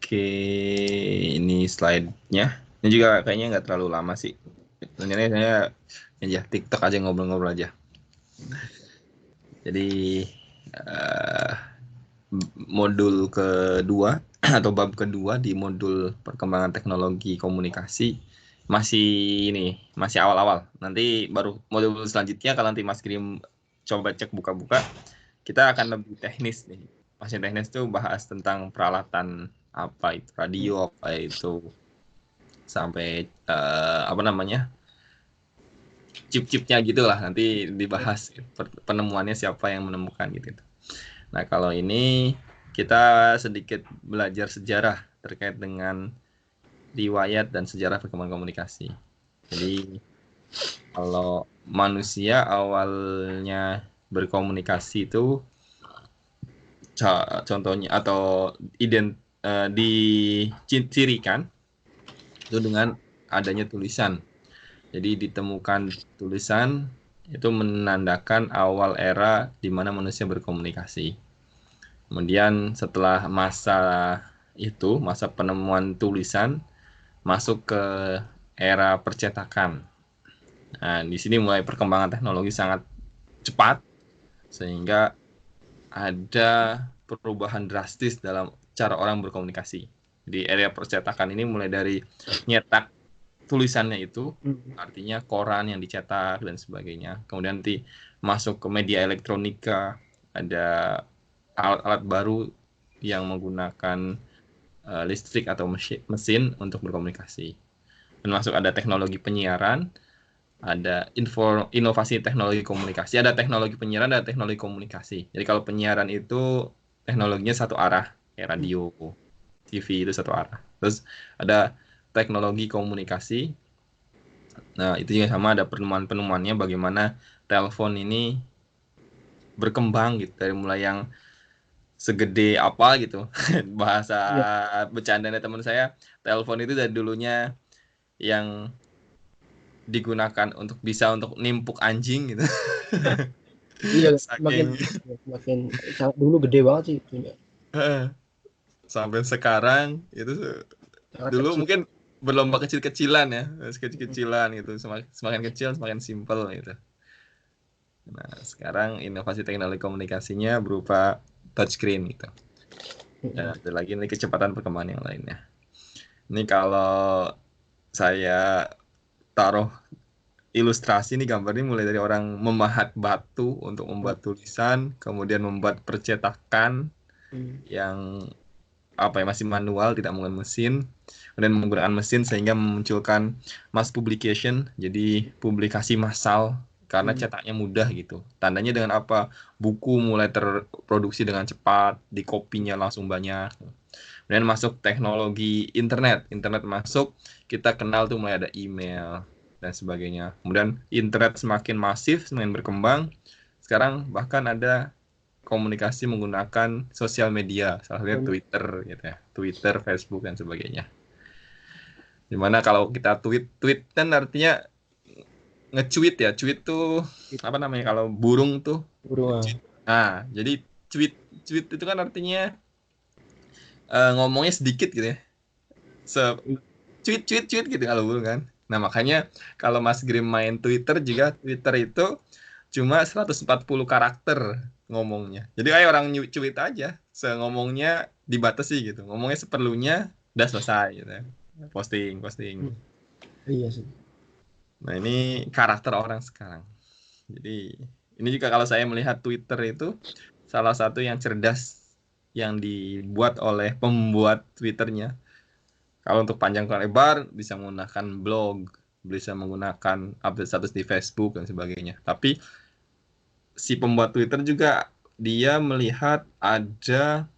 Oke, ini slide-nya. Ini juga kayaknya nggak terlalu lama sih. Sebenarnya saya ya TikTok aja, ngobrol-ngobrol aja. Jadi modul kedua atau bab kedua di modul perkembangan teknologi komunikasi masih awal-awal. Nanti baru modul selanjutnya kalau nanti Mas Grim coba cek buka-buka, kita akan lebih teknis nih. Masih teknis tuh bahas tentang peralatan apa itu radio, apa itu sampai chip-chipnya gitulah, nanti dibahas penemuannya, siapa yang menemukan gitu. Nah, kalau ini kita sedikit belajar sejarah terkait dengan riwayat dan sejarah perkembangan komunikasi. Jadi, kalau manusia awalnya berkomunikasi itu contohnya atau dicirikan itu dengan adanya tulisan. Jadi ditemukan tulisan itu menandakan awal era di mana manusia berkomunikasi. Kemudian setelah masa penemuan tulisan, masuk ke era percetakan. Nah, di sini mulai perkembangan teknologi sangat cepat, sehingga ada perubahan drastis dalam cara orang berkomunikasi. Di era percetakan ini mulai dari nyetak tulisannya itu, artinya koran yang dicetak dan sebagainya. Kemudian nanti masuk ke media elektronika, ada alat-alat baru yang menggunakan listrik atau mesin untuk berkomunikasi. Dan masuk ada teknologi penyiaran, ada inovasi teknologi komunikasi, ada teknologi penyiaran, ada teknologi komunikasi. Jadi kalau penyiaran itu teknologinya satu arah, kayak radio, TV itu satu arah. Terus ada teknologi komunikasi. Nah, itu juga sama, ada penemuan-penemuannya bagaimana telepon ini berkembang gitu, dari mulai yang segede apa gitu. Bahasa bercandanya teman saya, telepon itu dari dulunya yang digunakan untuk nimpuk anjing gitu. Iya, Saking semakin dulu gede banget sih punya. sampai sekarang itu Sangat dulu kecil. mungkin berlomba kecil-kecilan ya, kecil-kecilan gitu, semakin kecil semakin simpel gitu. Nah, sekarang inovasi teknologi komunikasinya berupa touchscreen gitu. Dan ada lagi nih kecepatan perkembangan yang lainnya. Ini kalau saya taruh ilustrasi nih, gambar ini mulai dari orang memahat batu untuk membuat tulisan, kemudian membuat percetakan yang masih manual, tidak menggunakan mesin, kemudian menggunakan mesin sehingga memunculkan mass publication, jadi publikasi massal karena cetaknya mudah gitu. Tandanya dengan apa? Buku mulai terproduksi dengan cepat, di kopinya langsung banyak. Kemudian masuk teknologi internet masuk, kita kenal tuh mulai ada email dan sebagainya. Kemudian internet semakin masif, semakin berkembang. Sekarang bahkan ada komunikasi menggunakan sosial media, salah satunya Twitter gitu ya. Twitter, Facebook dan sebagainya. Dimana kalau kita tweet kan artinya nge-tweet ya. Tweet tuh apa namanya kalau burung tuh nge-tweet. Nah, jadi tweet itu kan artinya ngomongnya sedikit gitu ya. Tweet gitu kalau burung kan. Nah, makanya kalau Mas Grim main Twitter juga, Twitter itu cuma 140 karakter ngomongnya. Jadi kayak orang tweet aja, ngomongnya dibatasi gitu. Ngomongnya seperlunya, udah selesai gitu. Posting. Iya sih. Nah, ini karakter orang sekarang. Jadi, ini juga kalau saya melihat Twitter itu salah satu yang cerdas yang dibuat oleh pembuat Twitternya. Kalau untuk panjang ke lebar bisa menggunakan blog, bisa menggunakan update status di Facebook dan sebagainya. Tapi si pembuat Twitter juga dia melihat ada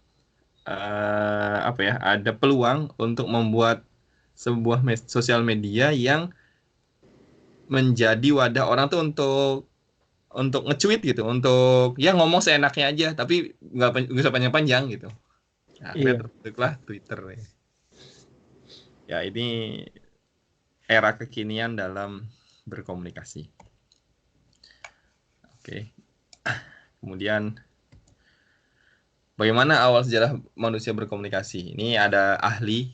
ada peluang untuk membuat sebuah sosial media yang menjadi wadah orang tuh untuk nge-tweet gitu, untuk ya ngomong seenaknya aja, tapi nggak usah panjang-panjang gitu. Nah, akhirnya Iya. terbentuklah Twitter. Ya, ini era kekinian dalam berkomunikasi. Oke. Kemudian Bagaimana awal sejarah manusia berkomunikasi? Ini ada ahli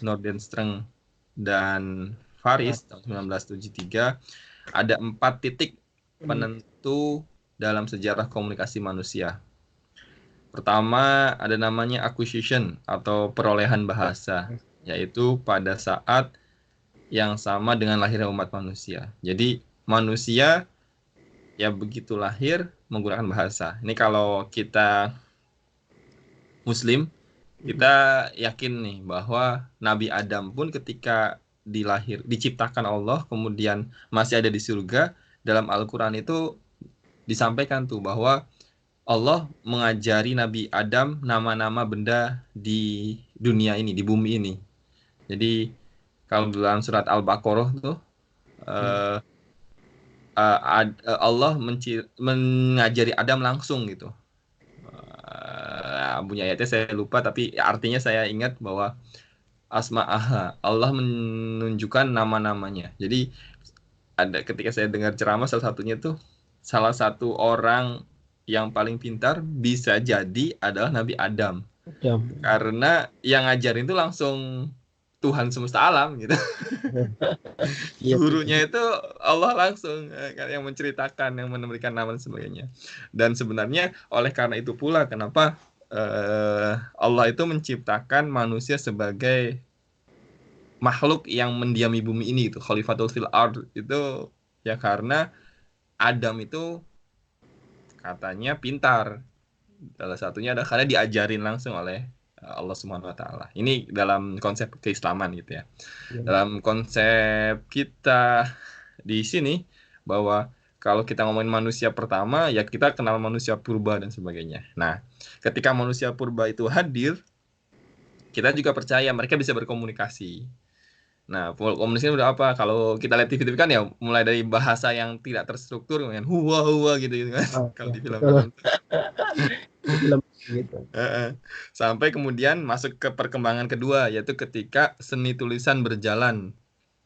Nordenstreng dan Faris tahun 1973. Ada 4 titik penentu dalam sejarah komunikasi manusia. Pertama, ada namanya acquisition atau perolehan bahasa, yaitu pada saat yang sama dengan lahirnya umat manusia. Jadi manusia ya begitu lahir menggunakan bahasa. Ini kalau kita Muslim, kita yakin nih bahwa Nabi Adam pun ketika diciptakan Allah, kemudian masih ada di surga, dalam Al-Quran itu disampaikan tuh bahwa Allah mengajari Nabi Adam nama-nama benda di dunia ini, di bumi ini. Jadi kalau dalam surat Al-Baqarah tuh Allah mengajari Adam langsung gitu. Bunyi ayatnya saya lupa, tapi artinya saya ingat bahwa asma'aha, Allah menunjukkan nama-namanya. Jadi ada ketika saya dengar ceramah salah satunya tuh salah satu orang yang paling pintar bisa jadi adalah Nabi Adam. Karena yang ngajarin itu langsung Tuhan semesta alam gitu. Gurunya itu Allah langsung yang menceritakan, yang memberikan nama dan sebagainya. Dan sebenarnya oleh karena itu pula kenapa Allah itu menciptakan manusia sebagai makhluk yang mendiami bumi ini itu, Khalifatul fil ard itu ya karena Adam itu katanya pintar. Salah satunya adalah karena diajarin langsung oleh Allah Subhanahu wa taala. Ini dalam konsep keislaman gitu ya. Dalam konsep kita di sini bahwa kalau kita ngomongin manusia pertama ya kita kenal manusia purba dan sebagainya. Nah, ketika manusia purba itu hadir, kita juga percaya mereka bisa berkomunikasi. Nah, komunikasi udah apa? Kalau kita lihat TV kan ya mulai dari bahasa yang tidak terstruktur, kan huwa gitu kan. Kalau di film-film. Gitu. Sampai kemudian masuk ke perkembangan kedua, yaitu ketika seni tulisan berjalan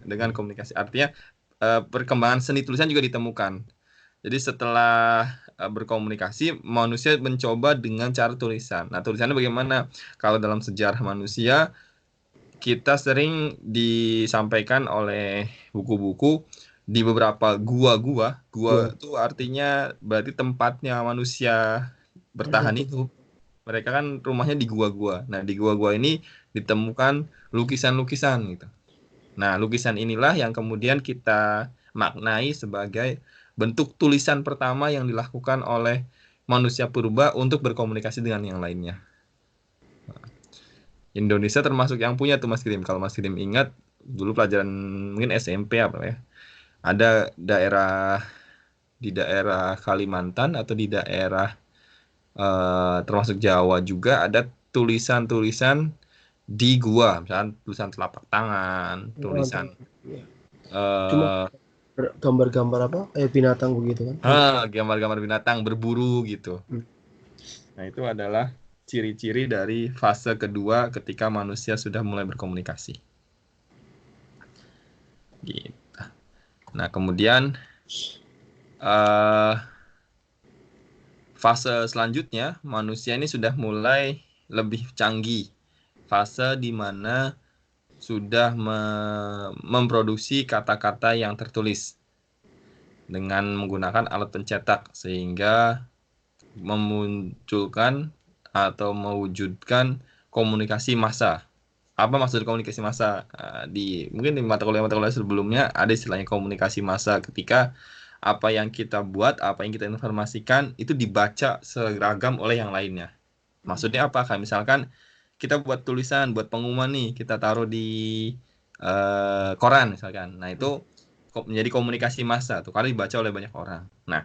dengan komunikasi. Artinya perkembangan seni tulisan juga ditemukan. Jadi setelah berkomunikasi, manusia mencoba dengan cara tulisan. Nah, tulisannya bagaimana? Kalau dalam sejarah manusia, kita sering disampaikan oleh buku-buku di beberapa gua-gua. Gua itu artinya berarti tempatnya manusia bertahan hidup. Mereka kan rumahnya di gua-gua. Nah, di gua-gua ini ditemukan lukisan-lukisan gitu. Nah, lukisan inilah yang kemudian kita maknai sebagai bentuk tulisan pertama yang dilakukan oleh manusia purba untuk berkomunikasi dengan yang lainnya. Indonesia termasuk yang punya tuh Mas Krim. Kalau Mas Krim ingat dulu pelajaran mungkin SMP apa ya. Ada di daerah Kalimantan atau di daerah termasuk Jawa juga ada tulisan-tulisan di gua, misalnya tulisan telapak tangan, tulisan cuma gambar-gambar apa kayak binatang begitu kan? Gambar-gambar binatang berburu gitu. Nah, itu adalah ciri-ciri dari fase kedua ketika manusia sudah mulai berkomunikasi. Gitu. Nah, kemudian fase selanjutnya manusia ini sudah mulai lebih canggih. Fase di mana sudah memproduksi kata-kata yang tertulis dengan menggunakan alat pencetak sehingga memunculkan atau mewujudkan komunikasi massa. Apa maksud komunikasi massa? Mungkin di mata kuliah sebelumnya ada istilahnya komunikasi massa ketika apa yang kita buat, apa yang kita informasikan itu dibaca seragam oleh yang lainnya. Maksudnya apa? Kayak misalkan kita buat tulisan, buat pengumuman nih, kita taruh di koran misalkan. Nah, itu menjadi komunikasi massa tuh karena dibaca oleh banyak orang. Nah,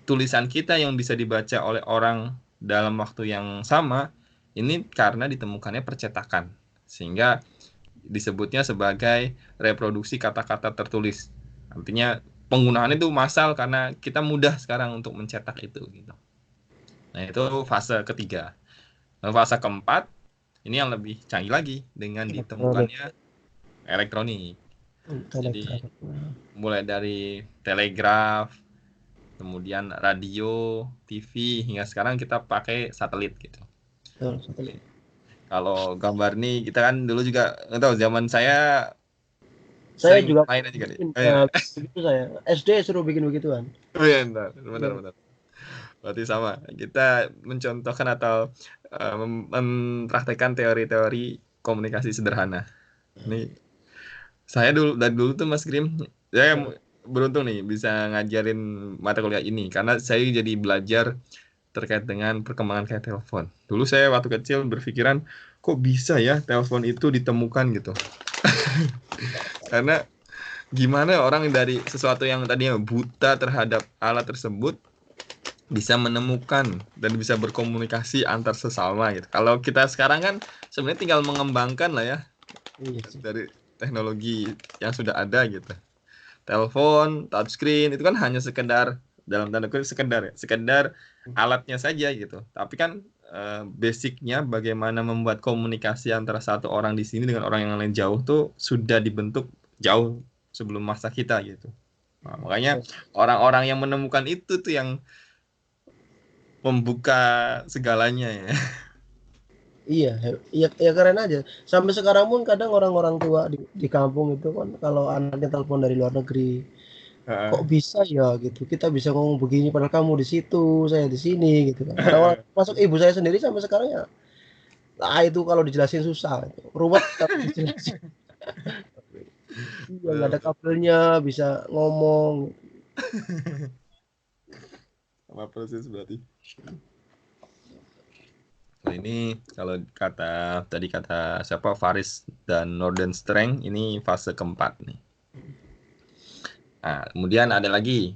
tulisan kita yang bisa dibaca oleh orang dalam waktu yang sama ini karena ditemukannya percetakan sehingga disebutnya sebagai reproduksi kata-kata tertulis. Artinya penggunaannya itu massal karena kita mudah sekarang untuk mencetak itu gitu. Nah, itu fase ketiga. Lalu fase keempat ini yang lebih canggih lagi dengan ditemukannya elektronik. Jadi mulai dari telegraf, kemudian radio, TV, hingga sekarang kita pakai satelit gitu. Satelit. Kalau gambar nih kita kan dulu juga nggak tahu, zaman saya Saya sering juga main aja kali. bikin Oh, iya. begitu saya. SD suruh bikin begituan. Oh iya, bentar, bentar, Ya. bentar. Berarti sama. Kita mencontohkan atau mempraktekkan teori-teori komunikasi sederhana. Ini saya dulu dari dulu tuh Mas Grim, saya beruntung nih bisa ngajarin mata kuliah ini karena saya jadi belajar terkait dengan perkembangan kayak telepon. Dulu saya waktu kecil berpikiran kok bisa ya telepon itu ditemukan gitu. Karena gimana orang dari sesuatu yang tadinya buta terhadap alat tersebut bisa menemukan dan bisa berkomunikasi antar sesama gitu. Kalau kita sekarang kan sebenarnya tinggal mengembangkan lah ya Iya sih. dari teknologi yang sudah ada gitu. Telepon, touchscreen itu kan hanya sekedar dalam tanda kutip sekedar ya, sekedar alatnya saja gitu. Tapi kan basicnya bagaimana membuat komunikasi antara satu orang di sini dengan orang yang lain jauh tuh sudah dibentuk jauh sebelum masa kita gitu. Nah, makanya orang-orang yang menemukan itu tuh yang membuka segalanya ya. Iya, iya, ya keren aja. Sampai sekarang pun kadang orang-orang tua di kampung itu kan kalau anaknya telepon dari luar negeri, kok bisa ya gitu. Kita bisa ngomong begini padahal kamu di situ, saya di sini gitu kan. Orang-orang masuk ibu saya sendiri sampai sekarang ya, ah itu kalau dijelasin susah, ruwet kalau dijelasin. Iya, nggak ada kabelnya, bisa ngomong. Sama persis berarti. Nah, ini kalau tadi kata siapa Faris dan Northern Strength ini fase keempat nih. Nah, kemudian ada lagi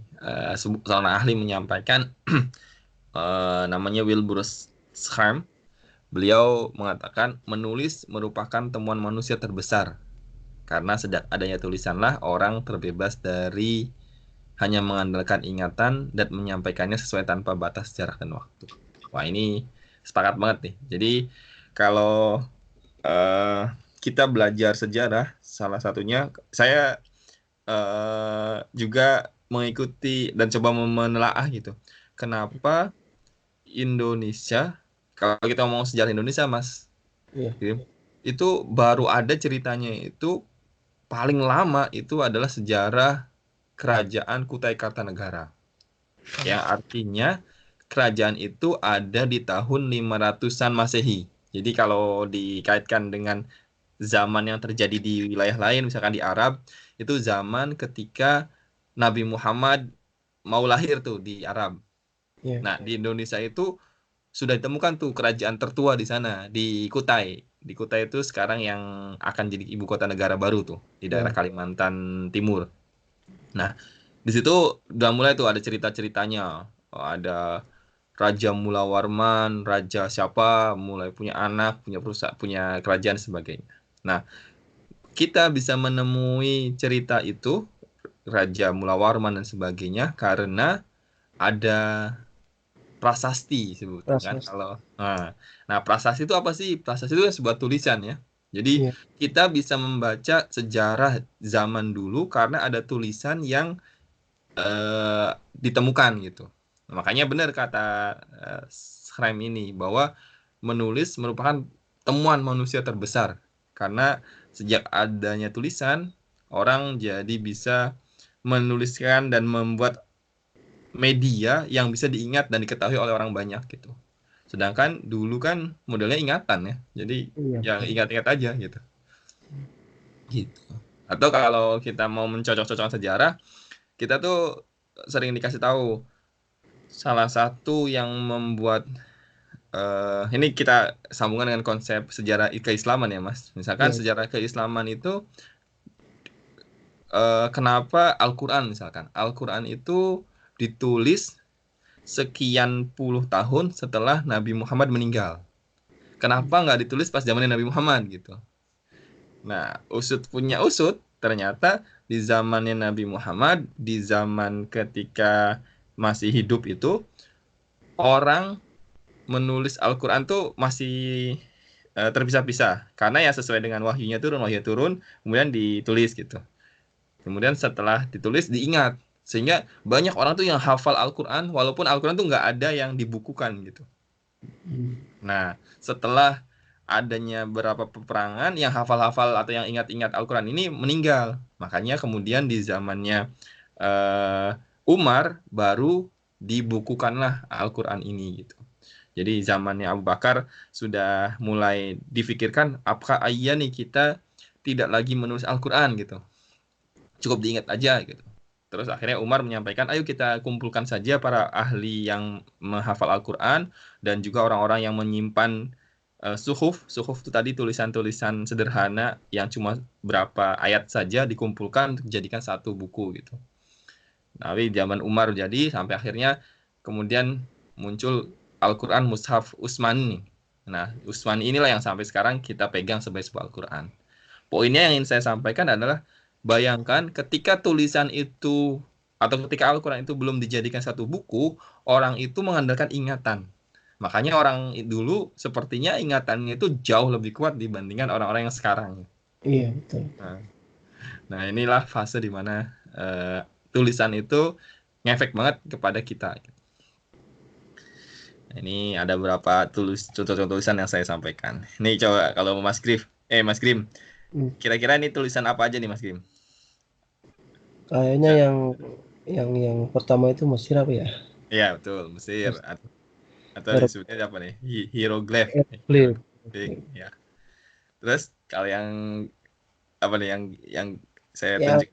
seorang ahli menyampaikan namanya Wilbur Schramm. Beliau mengatakan menulis merupakan temuan manusia terbesar karena sejak adanya tulisanlah orang terbebas dari hanya mengandalkan ingatan dan menyampaikannya sesuai tanpa batas jarak dan waktu. Wah, ini sepakat banget nih. Jadi kalau kita belajar sejarah, salah satunya saya juga mengikuti dan coba menelaah gitu. Kenapa Indonesia, kalau kita ngomong sejarah Indonesia, Mas, Iya. itu baru ada ceritanya itu paling lama itu adalah sejarah Kerajaan Kutai Kartanegara. Yang artinya kerajaan itu ada di tahun 500-an Masehi. Jadi kalau dikaitkan dengan zaman yang terjadi di wilayah lain, misalkan di Arab, itu zaman ketika Nabi Muhammad mau lahir tuh di Arab. Iya. Nah, di Indonesia itu sudah ditemukan tuh kerajaan tertua di sana, di Kutai. Di Kutai itu sekarang yang akan jadi ibu kota negara baru tuh, di daerah Nah, Kalimantan Timur. Nah, di situ udah mulai tuh ada cerita-ceritanya. Oh, ada Raja Mula Warman, raja siapa, mulai punya anak, punya perusahaan, punya kerajaan dan sebagainya. Nah, kita bisa menemui cerita itu, Raja Mula Warman dan sebagainya, karena ada prasasti sebutnya kan. prasasti. Nah, prasasti itu apa sih? Prasasti itu sebuah tulisan ya. Jadi Iya. kita bisa membaca sejarah zaman dulu karena ada tulisan yang ditemukan gitu. Nah, makanya benar kata Schramm ini bahwa menulis merupakan temuan manusia terbesar karena sejak adanya tulisan orang jadi bisa menuliskan dan membuat media yang bisa diingat dan diketahui oleh orang banyak gitu. Sedangkan dulu kan modelnya ingatan ya. Jadi Iya, yang betul. ingat-ingat aja gitu. Gitu. Atau kalau kita mau mencocok-cocokkan sejarah, kita tuh sering dikasih tahu salah satu yang membuat ini kita sambungkan dengan konsep sejarah keislaman ya Mas. Misalkan Iya. sejarah keislaman itu kenapa Al-Quran misalkan. Al-Quran itu ditulis sekian puluh tahun setelah Nabi Muhammad meninggal. Kenapa nggak ditulis pas zamannya Nabi Muhammad gitu? Nah, usut punya usut, ternyata di zamannya Nabi Muhammad, di zaman ketika masih hidup itu, orang menulis Al-Quran tuh masih terpisah-pisah. Karena ya sesuai dengan wahyunya turun, kemudian ditulis gitu. Kemudian setelah ditulis diingat. Sehingga banyak orang tuh yang hafal Al-Quran, walaupun Al-Quran tuh nggak ada yang dibukukan gitu. Nah, setelah adanya beberapa peperangan, yang hafal-hafal atau yang ingat-ingat Al-Quran ini meninggal. Makanya kemudian di zamannya Umar baru dibukukanlah Al-Quran ini gitu. Jadi zamannya Abu Bakar sudah mulai difikirkan apakah iya nih kita tidak lagi menulis Al-Quran gitu. Cukup diingat aja gitu. Terus akhirnya Umar menyampaikan, ayo kita kumpulkan saja para ahli yang menghafal Al-Quran dan juga orang-orang yang menyimpan suhuf. Suhuf itu tadi tulisan-tulisan sederhana yang cuma berapa ayat saja dikumpulkan untuk dijadikan satu buku gitu. Tapi zaman Umar jadi sampai akhirnya kemudian muncul Al-Quran Mushaf Utsmani. Nah, Utsmani inilah yang sampai sekarang kita pegang sebagai sebuah Al-Quran. Poinnya yang ingin saya sampaikan adalah bayangkan ketika tulisan itu atau ketika Al-Quran itu belum dijadikan satu buku, orang itu mengandalkan ingatan. Makanya orang dulu sepertinya ingatannya itu jauh lebih kuat dibandingkan orang-orang yang sekarang. Iya, betul. Nah inilah fase di mana tulisan itu ngefek banget kepada kita. Ini ada beberapa contoh tulisan yang saya sampaikan. Ini coba kalau Mas Grim, kira-kira ini tulisan apa aja nih Mas Grim? Kayaknya yang pertama itu Mesir apa ya? Iya betul, Mesir atau disebutnya apa nih? Hieroglif. Ya. Terus kalau yang apa nih yang saya tunjuk?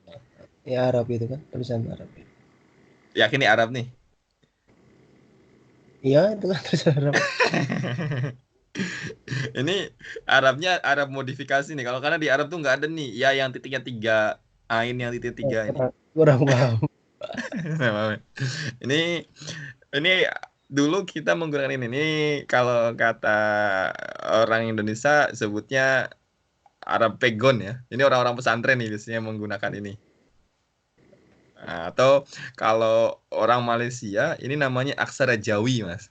Ya Arab itu kan, tulisan Arab. Yakin ini Arab nih? Iya itu kan tulisan Arab. Ini Arabnya Arab modifikasi nih. Kalau karena di Arab tuh nggak ada nih. Ya yang titiknya 3, ain yang titik 3 ini. Kurang paham. Ini dulu kita menggunakan ini. Ini kalau kata orang Indonesia sebutnya Arab Pegon ya. Ini orang-orang pesantren nih biasanya menggunakan ini. Nah, atau kalau orang Malaysia ini namanya aksara Jawi, Mas.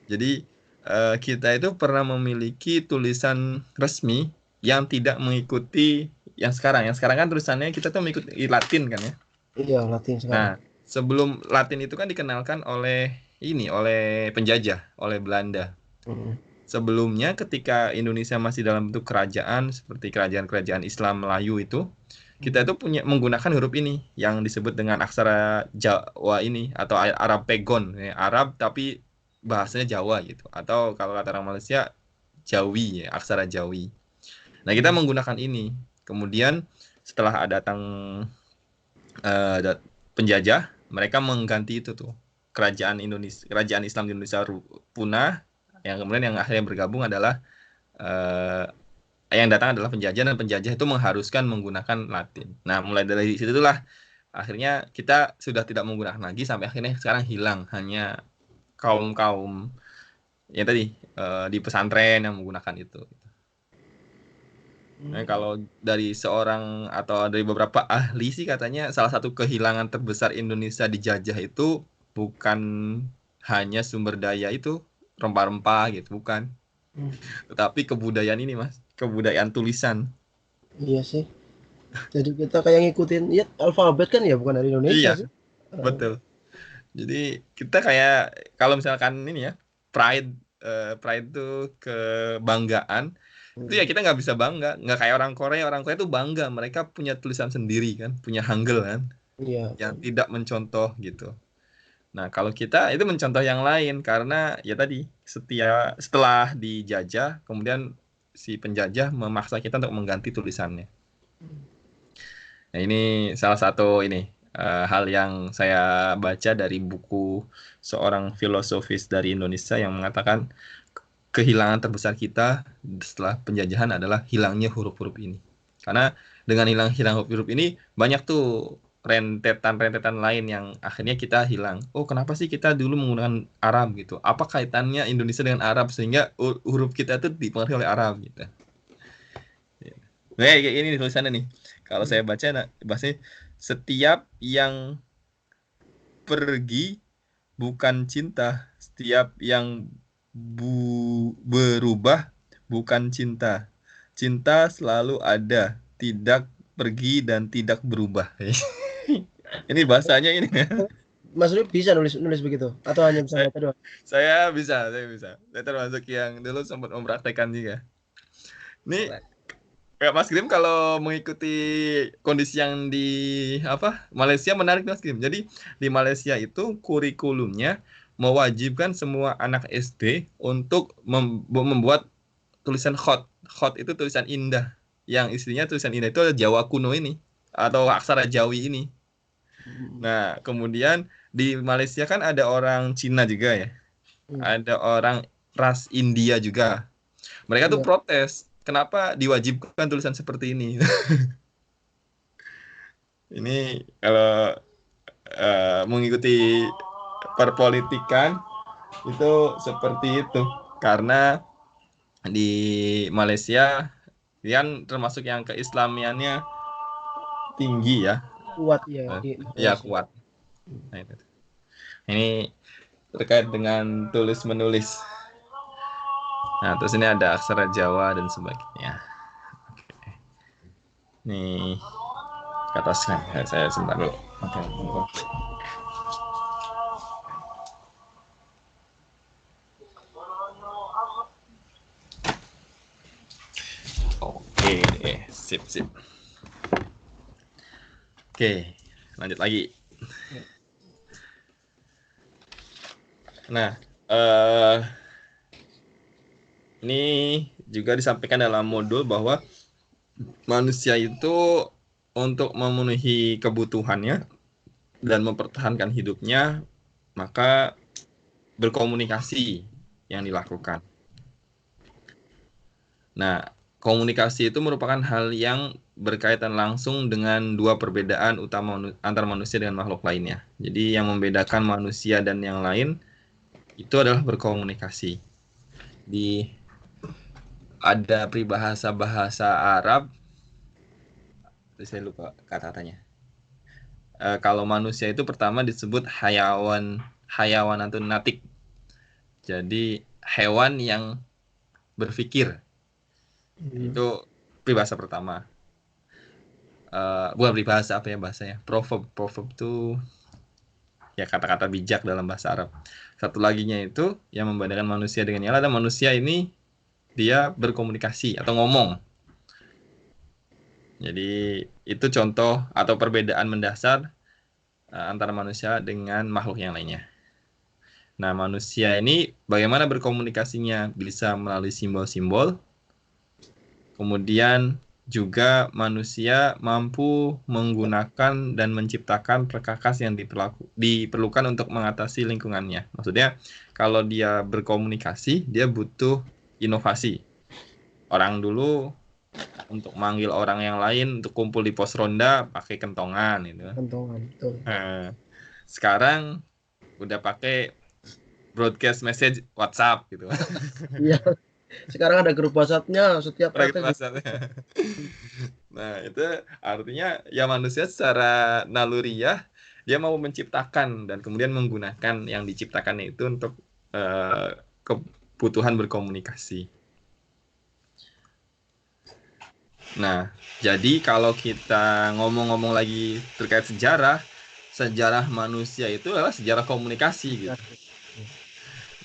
Jadi kita itu pernah memiliki tulisan resmi yang tidak mengikuti yang sekarang. Yang sekarang kan tulisannya kita tuh mengikuti Latin kan ya. Iya, Latin sekarang. Nah, sebelum Latin itu kan dikenalkan oleh penjajah, oleh Belanda. Sebelumnya ketika Indonesia masih dalam bentuk kerajaan seperti kerajaan-kerajaan Islam Melayu itu, kita itu menggunakan huruf ini yang disebut dengan aksara Jawa ini atau Arab Pegon, Arab tapi bahasanya Jawa gitu. Atau kalau kata orang Malaysia Jawi, aksara Jawi. Nah, kita menggunakan ini. Kemudian setelah datang penjajah, mereka mengganti itu tuh. Kerajaan Islam di Indonesia punah. Yang kemudian yang akhirnya bergabung adalah yang datang adalah penjajah, dan penjajah itu mengharuskan menggunakan Latin. Nah, mulai dari situlah akhirnya kita sudah tidak menggunakan lagi sampai akhirnya sekarang hilang, hanya kaum ya tadi di pesantren yang menggunakan itu. Nah, kalau dari seorang atau dari beberapa ahli sih katanya salah satu kehilangan terbesar Indonesia dijajah itu bukan hanya sumber daya itu rempah-rempah gitu, bukan. Tetapi kebudayaan ini, Mas, kebudayaan tulisan. Iya sih. Jadi kita kayak ngikutin ya alfabet kan ya, bukan dari Indonesia sih. Betul. Jadi kita kayak kalau misalkan ini ya pride itu kebanggaan, itu ya kita nggak bisa bangga, nggak kayak orang Korea tuh bangga, mereka punya tulisan sendiri kan, punya Hangul kan, yang tidak mencontoh gitu. Nah kalau kita itu mencontoh yang lain karena ya tadi setelah dijajah kemudian si penjajah memaksa kita untuk mengganti tulisannya. Nah ini salah satu hal yang saya baca dari buku seorang filosofis dari Indonesia yang mengatakan kehilangan terbesar kita setelah penjajahan adalah hilangnya huruf-huruf ini. Karena dengan hilang huruf-huruf ini banyak tuh rentetan lain yang akhirnya kita hilang. Oh, kenapa sih kita dulu menggunakan Arab gitu? Apa kaitannya Indonesia dengan Arab sehingga huruf kita itu dipengaruhi oleh Arab gitu. Nah, kayak ini tulisannya nih. Kalau saya baca bahasanya setiap yang pergi bukan cinta, setiap yang berubah bukan cinta. Cinta selalu ada, tidak pergi dan tidak berubah. Ini bahasanya ini. Mas Rudi bisa nulis begitu atau hanya bisa baca doang? Saya bisa. Saya termasuk yang dulu sempat mempraktekkan juga. Ini kayak Mas Grim kalau mengikuti kondisi yang di Malaysia menarik Mas Grim. Jadi di Malaysia itu kurikulumnya mewajibkan semua anak SD untuk membuat tulisan khot. Khot itu tulisan indah. Yang istrinya tulisan indah itu adalah Jawa kuno ini atau aksara Jawi ini. Nah, kemudian di Malaysia kan ada orang Cina juga ya. Ada orang ras India juga. Mereka tuh protes. Kenapa diwajibkan tulisan seperti ini? Ini kalau mengikuti perpolitikan itu seperti itu. Karena di Malaysia kan termasuk yang keislamiannya tinggi ya. Kuat ya. Ya kuat. Nah, itu. Ini terkait dengan tulis menulis. Nah, terus ini ada aksara Jawa dan sebagainya. Oke. Nih ke atas kan. Saya sebentar dulu. Oke, sip. Oke, lanjut lagi. Nah, ini juga disampaikan dalam modul bahwa manusia itu untuk memenuhi kebutuhannya dan mempertahankan hidupnya, maka berkomunikasi yang dilakukan. Nah, komunikasi itu merupakan hal yang berkaitan langsung dengan dua perbedaan utama antar manusia dengan makhluk lainnya. Jadi yang membedakan manusia dan yang lain itu adalah berkomunikasi. Ada peribahasa bahasa Arab, saya lupa kata-katanya. Kalau manusia itu pertama disebut hayawanatun natik. Jadi hewan yang berpikir. Itu peribahasa pertama. Bukan peribahasa, apa ya bahasanya? Proverb itu ya kata-kata bijak dalam bahasa Arab. Satu laginya itu yang membedakan manusia dengan yang lain adalah manusia ini dia berkomunikasi atau ngomong. Jadi itu contoh atau perbedaan mendasar antara manusia dengan makhluk yang lainnya. Nah, manusia ini bagaimana berkomunikasinya? Bisa melalui simbol-simbol. Kemudian juga manusia mampu menggunakan dan menciptakan perkakas yang diperlukan untuk mengatasi lingkungannya. Maksudnya, kalau dia berkomunikasi, dia butuh inovasi. Orang dulu untuk manggil orang yang lain untuk kumpul di pos ronda pakai kentongan gitu. Kentongan, betul. Sekarang udah pakai broadcast message WhatsApp gitu. Iya. Sekarang ada grup WhatsApp-nya setiap praktek. Nah, itu artinya ya manusia secara naluriah dia mau menciptakan dan kemudian menggunakan yang diciptakannya itu untuk kebutuhan berkomunikasi. Nah, jadi kalau kita ngomong-ngomong lagi terkait sejarah manusia itu adalah sejarah komunikasi gitu.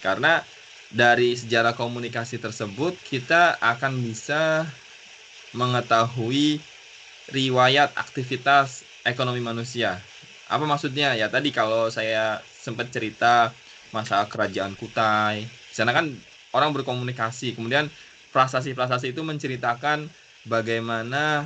Karena dari sejarah komunikasi tersebut kita akan bisa mengetahui riwayat aktivitas ekonomi manusia. Apa maksudnya? Ya tadi kalau saya sempat cerita masalah kerajaan Kutai. Di sana kan orang berkomunikasi. Kemudian prasasti-prasasti itu menceritakan bagaimana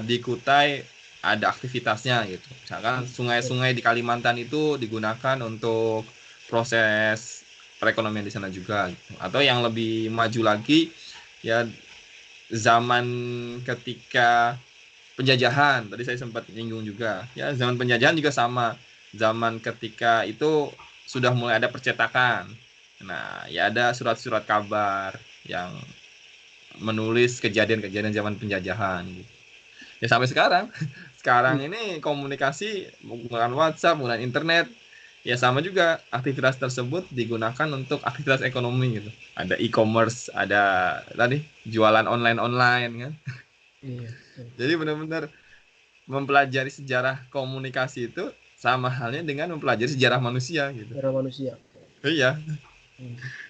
di Kutai ada aktivitasnya gitu. Misalkan sungai-sungai di Kalimantan itu digunakan untuk proses perekonomian di sana juga gitu. Atau yang lebih maju lagi ya zaman ketika penjajahan, tadi saya sempat menyinggung juga. Ya, zaman penjajahan juga sama. Zaman ketika itu sudah mulai ada percetakan. Nah, ya ada surat-surat kabar yang menulis kejadian-kejadian zaman penjajahan. Ya sampai sekarang. Sekarang ini komunikasi menggunakan WhatsApp, menggunakan internet. Ya sama juga aktivitas tersebut digunakan untuk aktivitas ekonomi gitu. Ada e-commerce, ada tadi jualan online kan. Iya. Jadi benar-benar mempelajari sejarah komunikasi itu sama halnya dengan mempelajari sejarah manusia gitu. Sejarah manusia. Iya.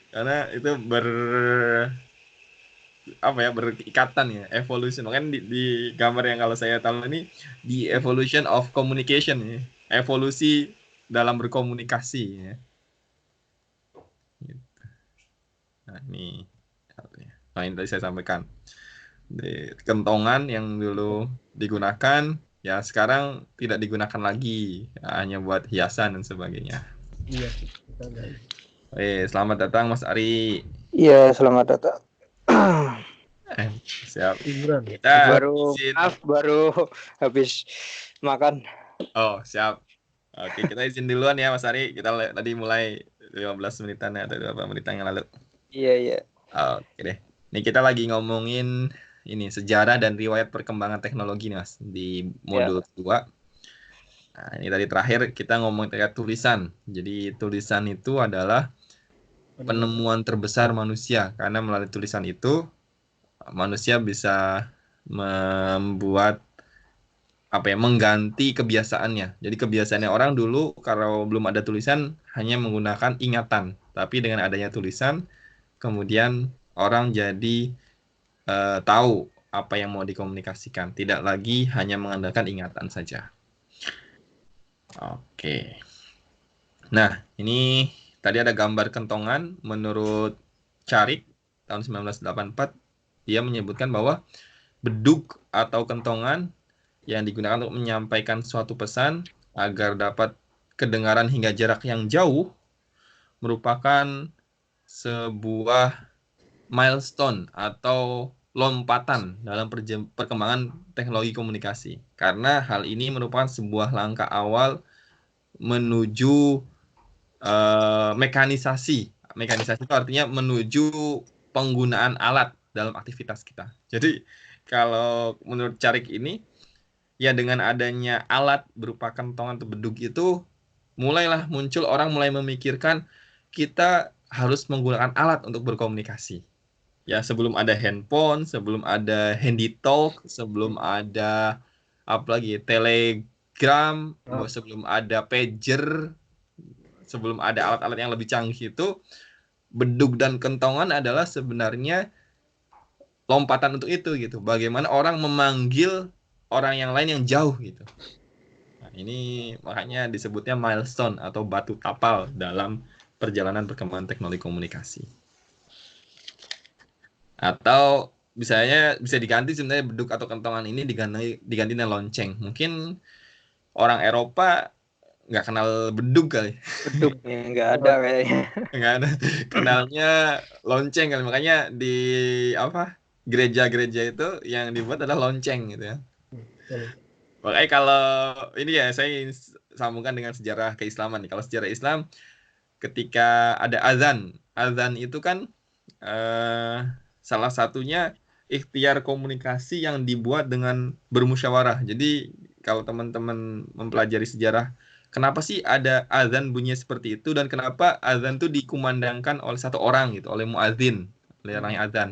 Karena itu berikatan ya, evolution. Kan di gambar yang kalau saya tahu ini di evolution of communication ya. Evolusi dalam berkomunikasi ya. Gitu. Nah, ini yang tadi saya sampaikan. Di kentongan yang dulu digunakan ya sekarang tidak digunakan lagi, ya, hanya buat hiasan dan sebagainya. Iya. Selamat datang Mas Ari. Iya, selamat datang. Siap. Liburan. Kita baru habis makan. Oh, siap. Oke, kita izin duluan ya Mas Ari. Kita tadi mulai 15 menitan atau 20 menitan yang lalu. Iya. Oke deh. Ini kita lagi ngomongin ini sejarah dan riwayat perkembangan teknologi nih Mas di modul 2. Nah, ini tadi terakhir kita ngomong terkait tulisan. Jadi tulisan itu adalah penemuan terbesar manusia karena melalui tulisan itu manusia bisa membuat mengganti kebiasaannya. Jadi kebiasaannya orang dulu kalau belum ada tulisan hanya menggunakan ingatan, tapi dengan adanya tulisan kemudian orang jadi tahu apa yang mau dikomunikasikan, tidak lagi hanya mengandalkan ingatan saja. Oke. Nah, ini tadi ada gambar kentongan menurut Charik tahun 1984. Dia menyebutkan bahwa bedug atau kentongan yang digunakan untuk menyampaikan suatu pesan agar dapat kedengaran hingga jarak yang jauh merupakan sebuah milestone atau lompatan dalam perkembangan teknologi komunikasi. Karena hal ini merupakan sebuah langkah awal menuju mekanisasi. Mekanisasi itu artinya menuju penggunaan alat dalam aktivitas kita. Jadi kalau menurut Charik ini, ya dengan adanya alat berupa kentongan atau bedug itu, mulailah muncul orang mulai memikirkan kita harus menggunakan alat untuk berkomunikasi. Ya sebelum ada handphone, sebelum ada handy talk, sebelum ada telegram, sebelum ada pager, sebelum ada alat-alat yang lebih canggih itu, bedug dan kentongan adalah sebenarnya lompatan untuk itu gitu. Bagaimana orang memanggil orang yang lain yang jauh gitu. Nah, ini makanya disebutnya milestone atau batu tapal dalam perjalanan perkembangan teknologi komunikasi. Atau bisa diganti sebenarnya bedug atau kentongan ini diganti dengan lonceng. Mungkin orang Eropa nggak kenal bedug kali. Bedugnya nggak ada kayaknya. Nggak ada. Kenalnya lonceng kali. Makanya di gereja-gereja itu yang dibuat adalah lonceng gitu ya. Makanya kalau ini ya saya sambungkan dengan sejarah keislaman. Kalau sejarah Islam ketika ada azan itu kan salah satunya ikhtiar komunikasi yang dibuat dengan bermusyawarah. Jadi kalau teman-teman mempelajari sejarah, kenapa sih ada azan bunyi seperti itu dan kenapa azan itu dikumandangkan oleh satu orang gitu, oleh muadzin, oleh orang yang azan.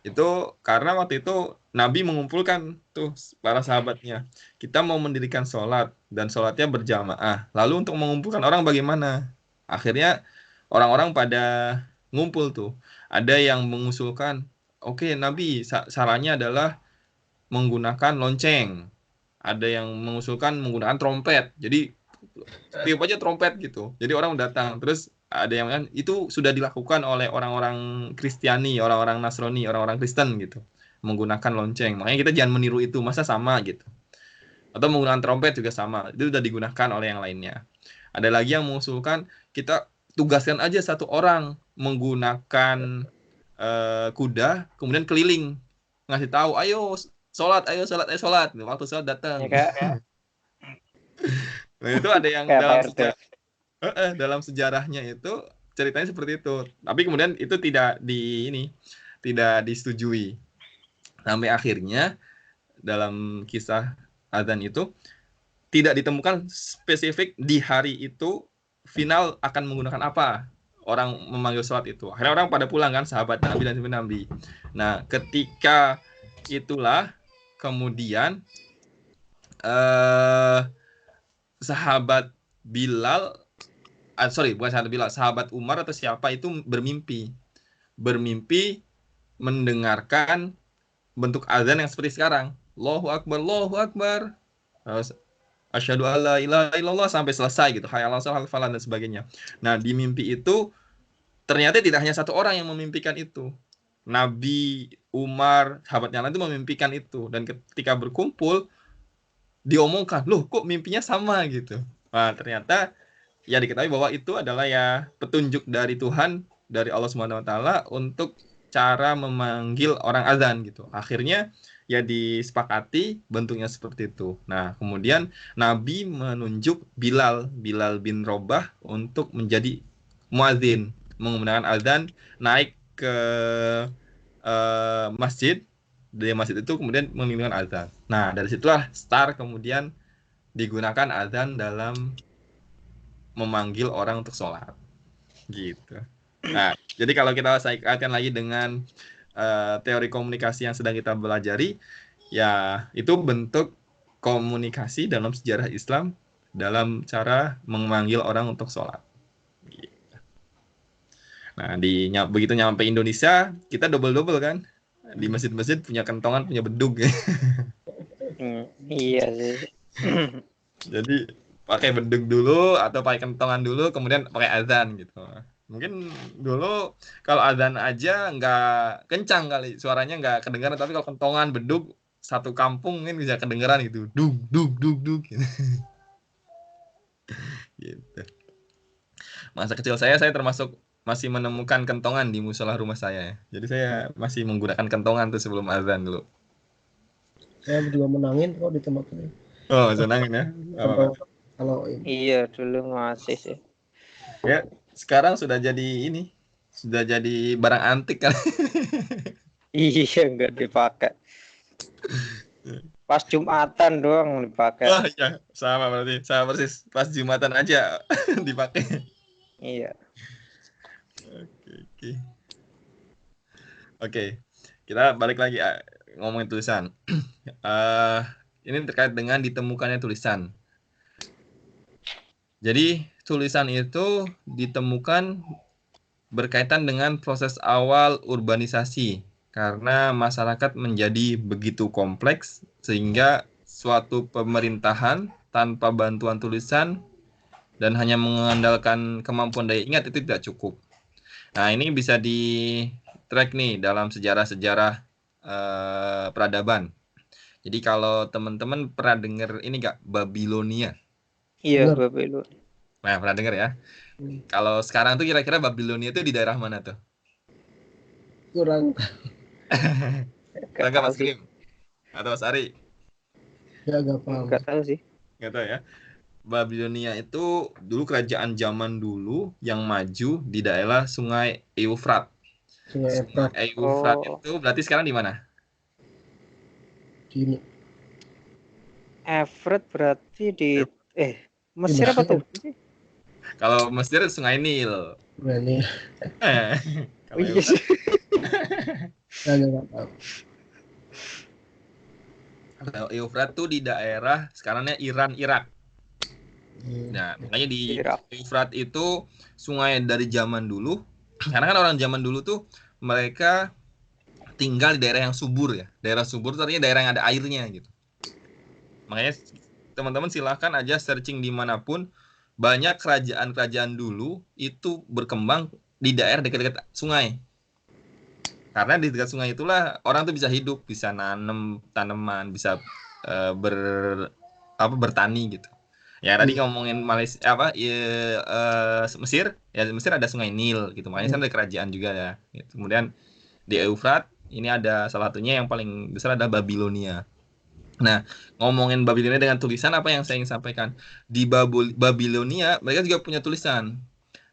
Itu karena waktu itu Nabi mengumpulkan tuh para sahabatnya. Kita mau mendirikan sholat dan sholatnya berjamaah. Lalu untuk mengumpulkan orang bagaimana? Akhirnya orang-orang pada ngumpul tuh. Ada yang mengusulkan, oke, Nabi sarannya adalah menggunakan lonceng. Ada yang mengusulkan menggunakan trompet. Jadi tiup aja trompet gitu. Jadi orang datang. Terus ada yang kan itu sudah dilakukan oleh orang-orang Kristiani, orang-orang Nasrani, orang-orang Kristen gitu. Menggunakan lonceng. Makanya kita jangan meniru itu, masa sama gitu. Atau menggunakan trompet juga sama. Itu sudah digunakan oleh yang lainnya. Ada lagi yang mengusulkan kita tugaskan aja satu orang menggunakan kuda, kemudian keliling ngasih tahu, ayo sholat. Waktu sholat datang. Ya, Nah, itu ada yang dalam sejarahnya itu ceritanya seperti itu. Tapi kemudian itu tidak disetujui. Sampai akhirnya dalam kisah azan itu tidak ditemukan spesifik di hari itu final akan menggunakan apa orang memanggil sholat itu. Akhirnya orang pada pulang kan, sahabat Nabi dan sahabat Nabi. Nah, ketika itulah kemudian sahabat Bilal, bukan sahabat Bilal, sahabat Umar atau siapa itu bermimpi mendengarkan bentuk azan yang seperti sekarang. Allahu Akbar, Allahu Akbar. Asyhadu alla ilaha illallah sampai selesai gitu. Hayya 'alas shalah dan sebagainya. Nah, di mimpi itu ternyata tidak hanya satu orang yang memimpikan itu. Nabi, Umar, sahabat yang lain itu memimpikan itu, dan ketika berkumpul diomongkan, loh kok mimpinya sama gitu. Nah, ternyata ya diketahui bahwa itu adalah ya petunjuk dari Tuhan, dari Allah Subhanahu wa taala untuk cara memanggil orang azan gitu. Akhirnya ya disepakati bentuknya seperti itu. Nah, kemudian Nabi menunjuk Bilal bin Rabah untuk menjadi muadzin, menggunakan azan, naik ke masjid. Dari masjid itu kemudian mengirimkan azan. Nah, dari situlah start kemudian digunakan azan dalam memanggil orang untuk sholat. Gitu. Nah, jadi kalau kita kaitkan lagi dengan teori komunikasi yang sedang kita pelajari, ya itu bentuk komunikasi dalam sejarah Islam dalam cara memanggil orang untuk sholat. Gitu. Nah, begitu nyampe Indonesia, kita double-double kan? Di masjid-masjid punya kentongan, punya bedug. Iya sih. Jadi pakai bedug dulu atau pakai kentongan dulu, kemudian pakai azan gitu. Mungkin dulu kalau azan aja nggak kencang kali, suaranya nggak kedengaran, tapi kalau kentongan, bedug, satu kampung mungkin bisa kedengaran gitu. Dug dug dug dug gitu. Gitu. Masa kecil saya termasuk masih menemukan kentongan di musola rumah saya. Jadi saya masih menggunakan kentongan tuh sebelum azan dulu. Saya juga menangin kok di tempat ini. Oh, senangin ya. Kalau ini. Iya, dulu masih sih. Ya, sekarang sudah jadi barang antik kan. Iya, nggak dipakai. Pas Jumatan doang dipakai. Oh iya, sama berarti. Sama persis. Pas Jumatan aja dipakai. Iya. Oke. Kita balik lagi ngomongin tulisan. Ini terkait dengan ditemukannya tulisan. Jadi tulisan itu ditemukan berkaitan dengan proses awal urbanisasi karena masyarakat menjadi begitu kompleks sehingga suatu pemerintahan tanpa bantuan tulisan dan hanya mengandalkan kemampuan daya ingat itu tidak cukup. Nah, ini bisa di-track nih dalam sejarah-sejarah peradaban. Jadi kalau teman-teman pernah dengar ini nggak, Babilonia? Iya, Babilonia. Nah, pernah dengar ya? Kalau sekarang tuh kira-kira Babilonia itu di daerah mana tuh? Kurang. Enggak Mas Krim? Atau Mas Ari? Ya nggak paham. Nggak tahu sih. Nggak tahu ya. Babilonia itu dulu kerajaan zaman dulu yang maju di daerah Sungai Eufrat. Sungai Eufrat itu berarti sekarang di mana? Di Efrat berarti di Mesir apa tuh? Kalau Mesir Sungai Nil. Ini. Oh iya sih. Nggak tahu. Kalau Eufrat tuh di daerah sekarangnya Iran, Irak. Nah, makanya di Eufrat itu sungai dari zaman dulu. Karena kan orang zaman dulu tuh mereka tinggal di daerah yang subur ya. Daerah subur itu artinya daerah yang ada airnya gitu. Makanya teman-teman silahkan aja searching dimanapun, banyak kerajaan-kerajaan dulu itu berkembang di daerah dekat-dekat sungai. Karena di dekat sungai itulah orang tuh bisa hidup, bisa nanam tanaman, bisa bertani gitu. Ya tadi ngomongin Malaysia Mesir, ya Mesir ada Sungai Nil gitu. Makanya kan ada kerajaan juga ya. Gitu. Kemudian di Eufrat ini ada salah satunya yang paling besar ada Babilonia. Nah, ngomongin Babilonia dengan tulisan, apa yang saya ingin sampaikan? Di Babilonia mereka juga punya tulisan.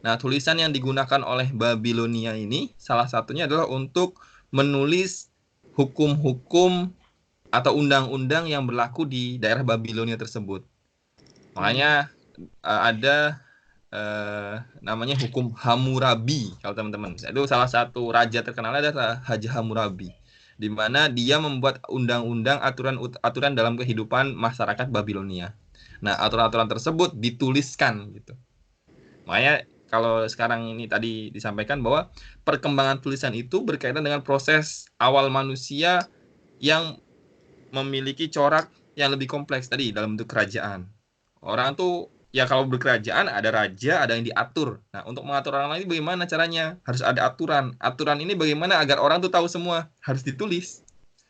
Nah, tulisan yang digunakan oleh Babilonia ini salah satunya adalah untuk menulis hukum-hukum atau undang-undang yang berlaku di daerah Babilonia tersebut. Makanya ada namanya hukum Hammurabi kalau teman-teman. Itu salah satu raja terkenal adalah Raja Hammurabi, di mana dia membuat undang-undang aturan dalam kehidupan masyarakat Babilonia. Nah, aturan-aturan tersebut dituliskan gitu. Makanya kalau sekarang ini tadi disampaikan bahwa perkembangan tulisan itu berkaitan dengan proses awal manusia yang memiliki corak yang lebih kompleks tadi dalam bentuk kerajaan. Orang tuh ya kalau berkerajaan ada raja, ada yang diatur. Nah, untuk mengatur orang lain bagaimana caranya? Harus ada aturan. Aturan ini bagaimana agar orang tuh tahu semua? Harus ditulis.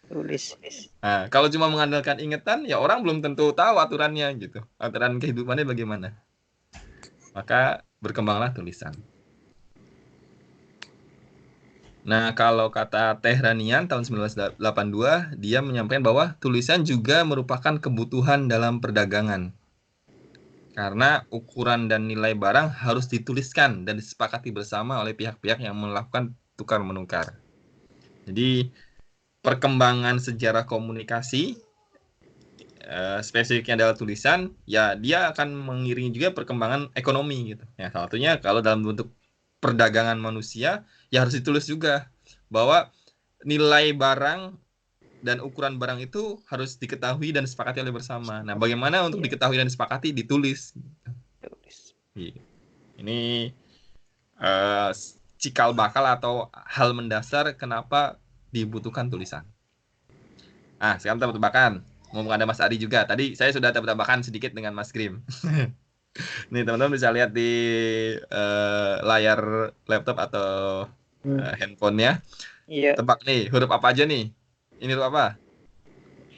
Tulis. Nah, kalau cuma mengandalkan ingatan, ya orang belum tentu tahu aturannya gitu. Aturan kehidupannya bagaimana. Maka berkembanglah tulisan. Nah, kalau kata Tehranian tahun 1982, dia menyampaikan bahwa tulisan juga merupakan kebutuhan dalam perdagangan. Karena ukuran dan nilai barang harus dituliskan dan disepakati bersama oleh pihak-pihak yang melakukan tukar-menukar. Jadi, perkembangan sejarah komunikasi, spesifiknya adalah tulisan, ya dia akan mengiringi juga perkembangan ekonomi gitu. Ya, salah satunya kalau dalam bentuk perdagangan manusia, ya harus ditulis juga bahwa nilai barang dan ukuran barang itu harus diketahui dan disepakati oleh bersama. Nah, bagaimana untuk diketahui dan disepakati? Ditulis. Ini cikal bakal atau hal mendasar kenapa dibutuhkan tulisan. Ah, sekarang tebak-tebakan. Mumpung ada Mas Adi juga. Tadi saya sudah tebak-tebakan sedikit dengan Mas Grim. Nih teman-teman bisa lihat di layar laptop atau handphonenya. Iya. Tebak nih, huruf apa aja nih? Ini huruf apa?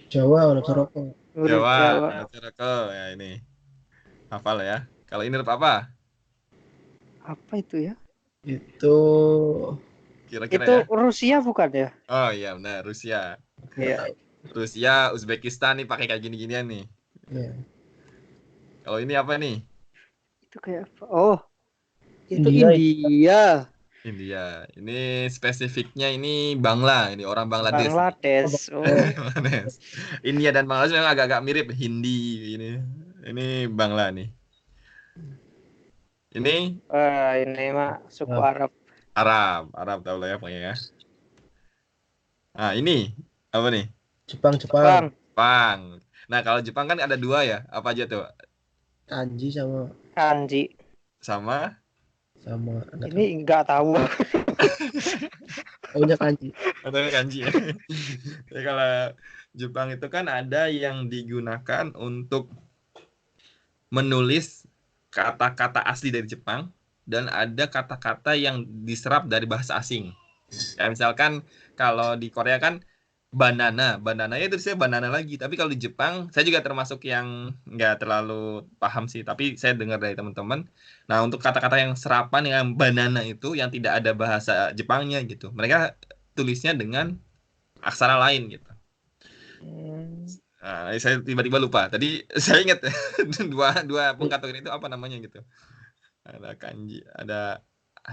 Jawa, Soroko. Jawa. Soroko. Ya ini. Hafal ya. Kalau ini huruf apa? Apa itu ya? Itu Kira-kira itu ya? Rusia bukan ya? Oh iya benar, Rusia. Iya. Rusia, Uzbekistan nih pakai kayak gini-ginian nih. Iya. Kalau ini apa nih? Itu kayak apa? Oh, itu India. India. Ini spesifiknya ini Bangla. Ini orang Bangladesh. Bangladesh. Oh. India dan Bangladesh memang agak-agak mirip. Hindi ini. Ini Bangla nih. Ini mah suku Arab. Arab tahu lah ya pokoknya ya. Nah, ini apa nih? Jepang. Nah, kalau Jepang kan ada dua ya. Apa aja tuh? Kanji sama ini nggak tahu. Punya kanji. Atau kanji ya. Jadi kalau Jepang itu kan ada yang digunakan untuk menulis kata-kata asli dari Jepang dan ada kata-kata yang diserap dari bahasa asing. Ya, misalkan kalau di Korea kan banananya itu saya banana lagi. Tapi kalau di Jepang, saya juga termasuk yang nggak terlalu paham sih. Tapi saya dengar dari teman-teman. Nah, untuk kata-kata yang serapan yang banana itu, yang tidak ada bahasa Jepangnya gitu. Mereka tulisnya dengan aksara lain gitu. Nah, saya tiba-tiba lupa. Tadi saya ingat dua pengkategori itu apa namanya gitu. Ada kanji, ada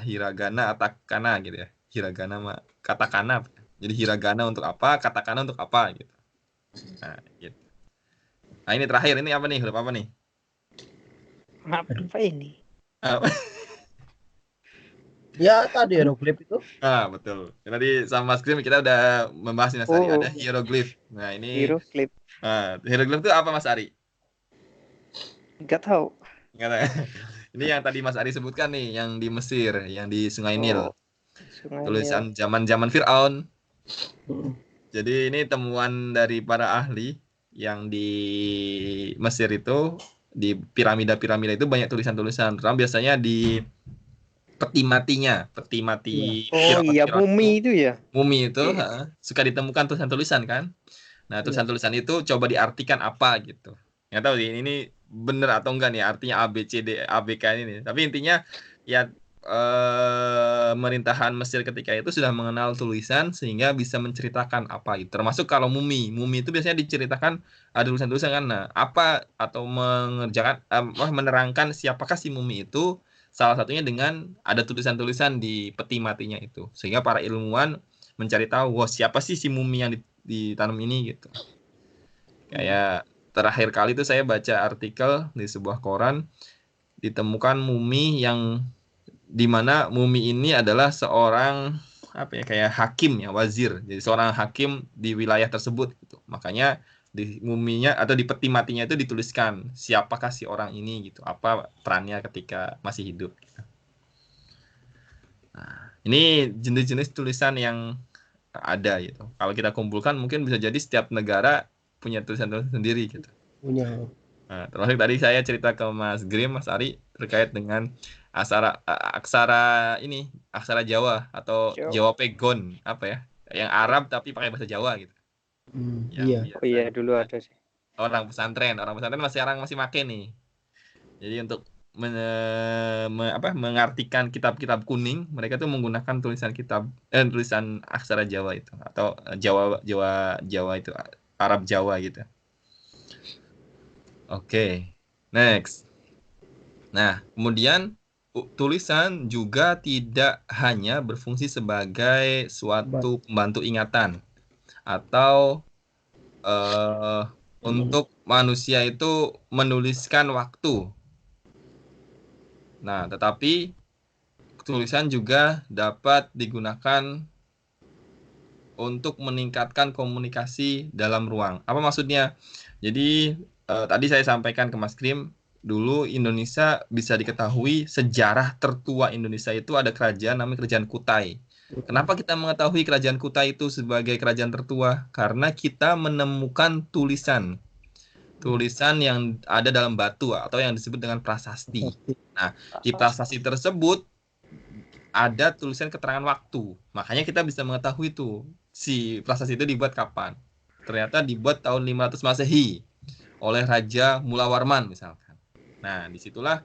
hiragana, atakana gitu ya. Hiragana mah katakana. Jadi hiragana untuk apa, katakana untuk apa gitu. Nah, gitu. Nah, ini terakhir, ini apa nih? Huruf apa nih? Apa ini? Ya, tadi hieroglif itu. Ah, betul. Tadi sama Mas Grim kita udah membahas ini Mas Ari. Ada hieroglif. Nah, ini hieroglif. Hieroglif itu apa Mas Ari? Nggak tahu. Ini yang tadi Mas Ari sebutkan nih, yang di Mesir, yang di Sungai Nil. Tulisan zaman-zaman Fir'aun. Jadi ini temuan dari para ahli yang di Mesir itu, di piramida-piramida itu banyak tulisan-tulisan. Terus biasanya di peti matinya, mumi itu ya. Mumi itu suka ditemukan tulisan-tulisan kan. Nah, tulisan-tulisan itu coba diartikan apa gitu. Nggak tahu sih ini bener atau enggak nih artinya A B C D A B K ini. Tapi intinya ya pemerintahan Mesir ketika itu sudah mengenal tulisan sehingga bisa menceritakan apa itu. Termasuk kalau mumi itu biasanya diceritakan ada tulisan-tulisan kan. Nah, apa atau menerangkan siapakah si mumi itu, salah satunya dengan ada tulisan-tulisan di peti matinya itu. Sehingga para ilmuwan mencari tahu, wah siapa sih si mumi yang ditanam ini gitu. Kayak terakhir kali itu saya baca artikel di sebuah koran, ditemukan mumi yang di mana mumi ini adalah seorang kayak hakim ya, wazir. Jadi seorang hakim di wilayah tersebut gitu. Makanya di muminya atau di peti matinya itu dituliskan siapakah si orang ini gitu, apa perannya ketika masih hidup. Nah, ini jenis-jenis tulisan yang ada gitu. Kalau kita kumpulkan mungkin bisa jadi setiap negara punya tulisan-tulisan sendiri gitu. Punya. Nah, termasuk tadi saya cerita ke Mas Grim, Mas Ari terkait dengan aksara Jawa atau Jawa Pegon apa ya, yang Arab tapi pakai bahasa Jawa gitu. Iya. Oh iya dulu ada sih. Orang pesantren masih make nih. Jadi untuk mengartikan kitab-kitab kuning, mereka tuh menggunakan tulisan aksara Jawa itu atau Jawa itu Arab Jawa gitu. Oke. Next. Nah, kemudian tulisan juga tidak hanya berfungsi sebagai suatu pembantu ingatan atau untuk manusia itu menuliskan waktu. Nah, tetapi tulisan juga dapat digunakan untuk meningkatkan komunikasi dalam ruang. Apa maksudnya? Jadi tadi saya sampaikan ke Mas Krim, dulu Indonesia bisa diketahui sejarah tertua Indonesia itu ada kerajaan namanya Kerajaan Kutai. Kenapa kita mengetahui Kerajaan Kutai itu sebagai kerajaan tertua? Karena kita menemukan tulisan yang ada dalam batu atau yang disebut dengan prasasti. Nah, di prasasti tersebut ada tulisan keterangan waktu. Makanya kita bisa mengetahui itu si prasasti itu dibuat kapan. Ternyata dibuat tahun 500 Masehi oleh Raja Mulawarman misalkan. Nah, disitulah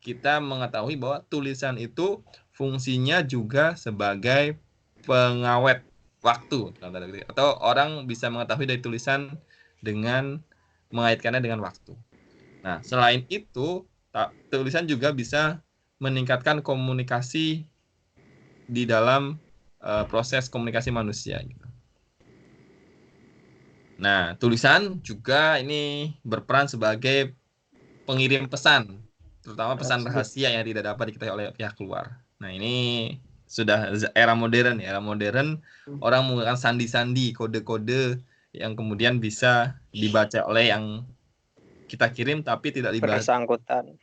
kita mengetahui bahwa tulisan itu fungsinya juga sebagai pengawet waktu atau orang bisa mengetahui dari tulisan dengan mengaitkannya dengan waktu. Nah, selain itu, tulisan juga bisa meningkatkan komunikasi di dalam proses komunikasi manusia. Gitu. Nah, tulisan juga ini berperan sebagai pengirim pesan, terutama pesan rahasia yang tidak dapat diketahui oleh pihak luar. Nah, ini sudah era modern ya. Era modern orang menggunakan sandi-sandi, kode-kode yang kemudian bisa dibaca oleh yang kita kirim tapi tidak dibaca bersangkutan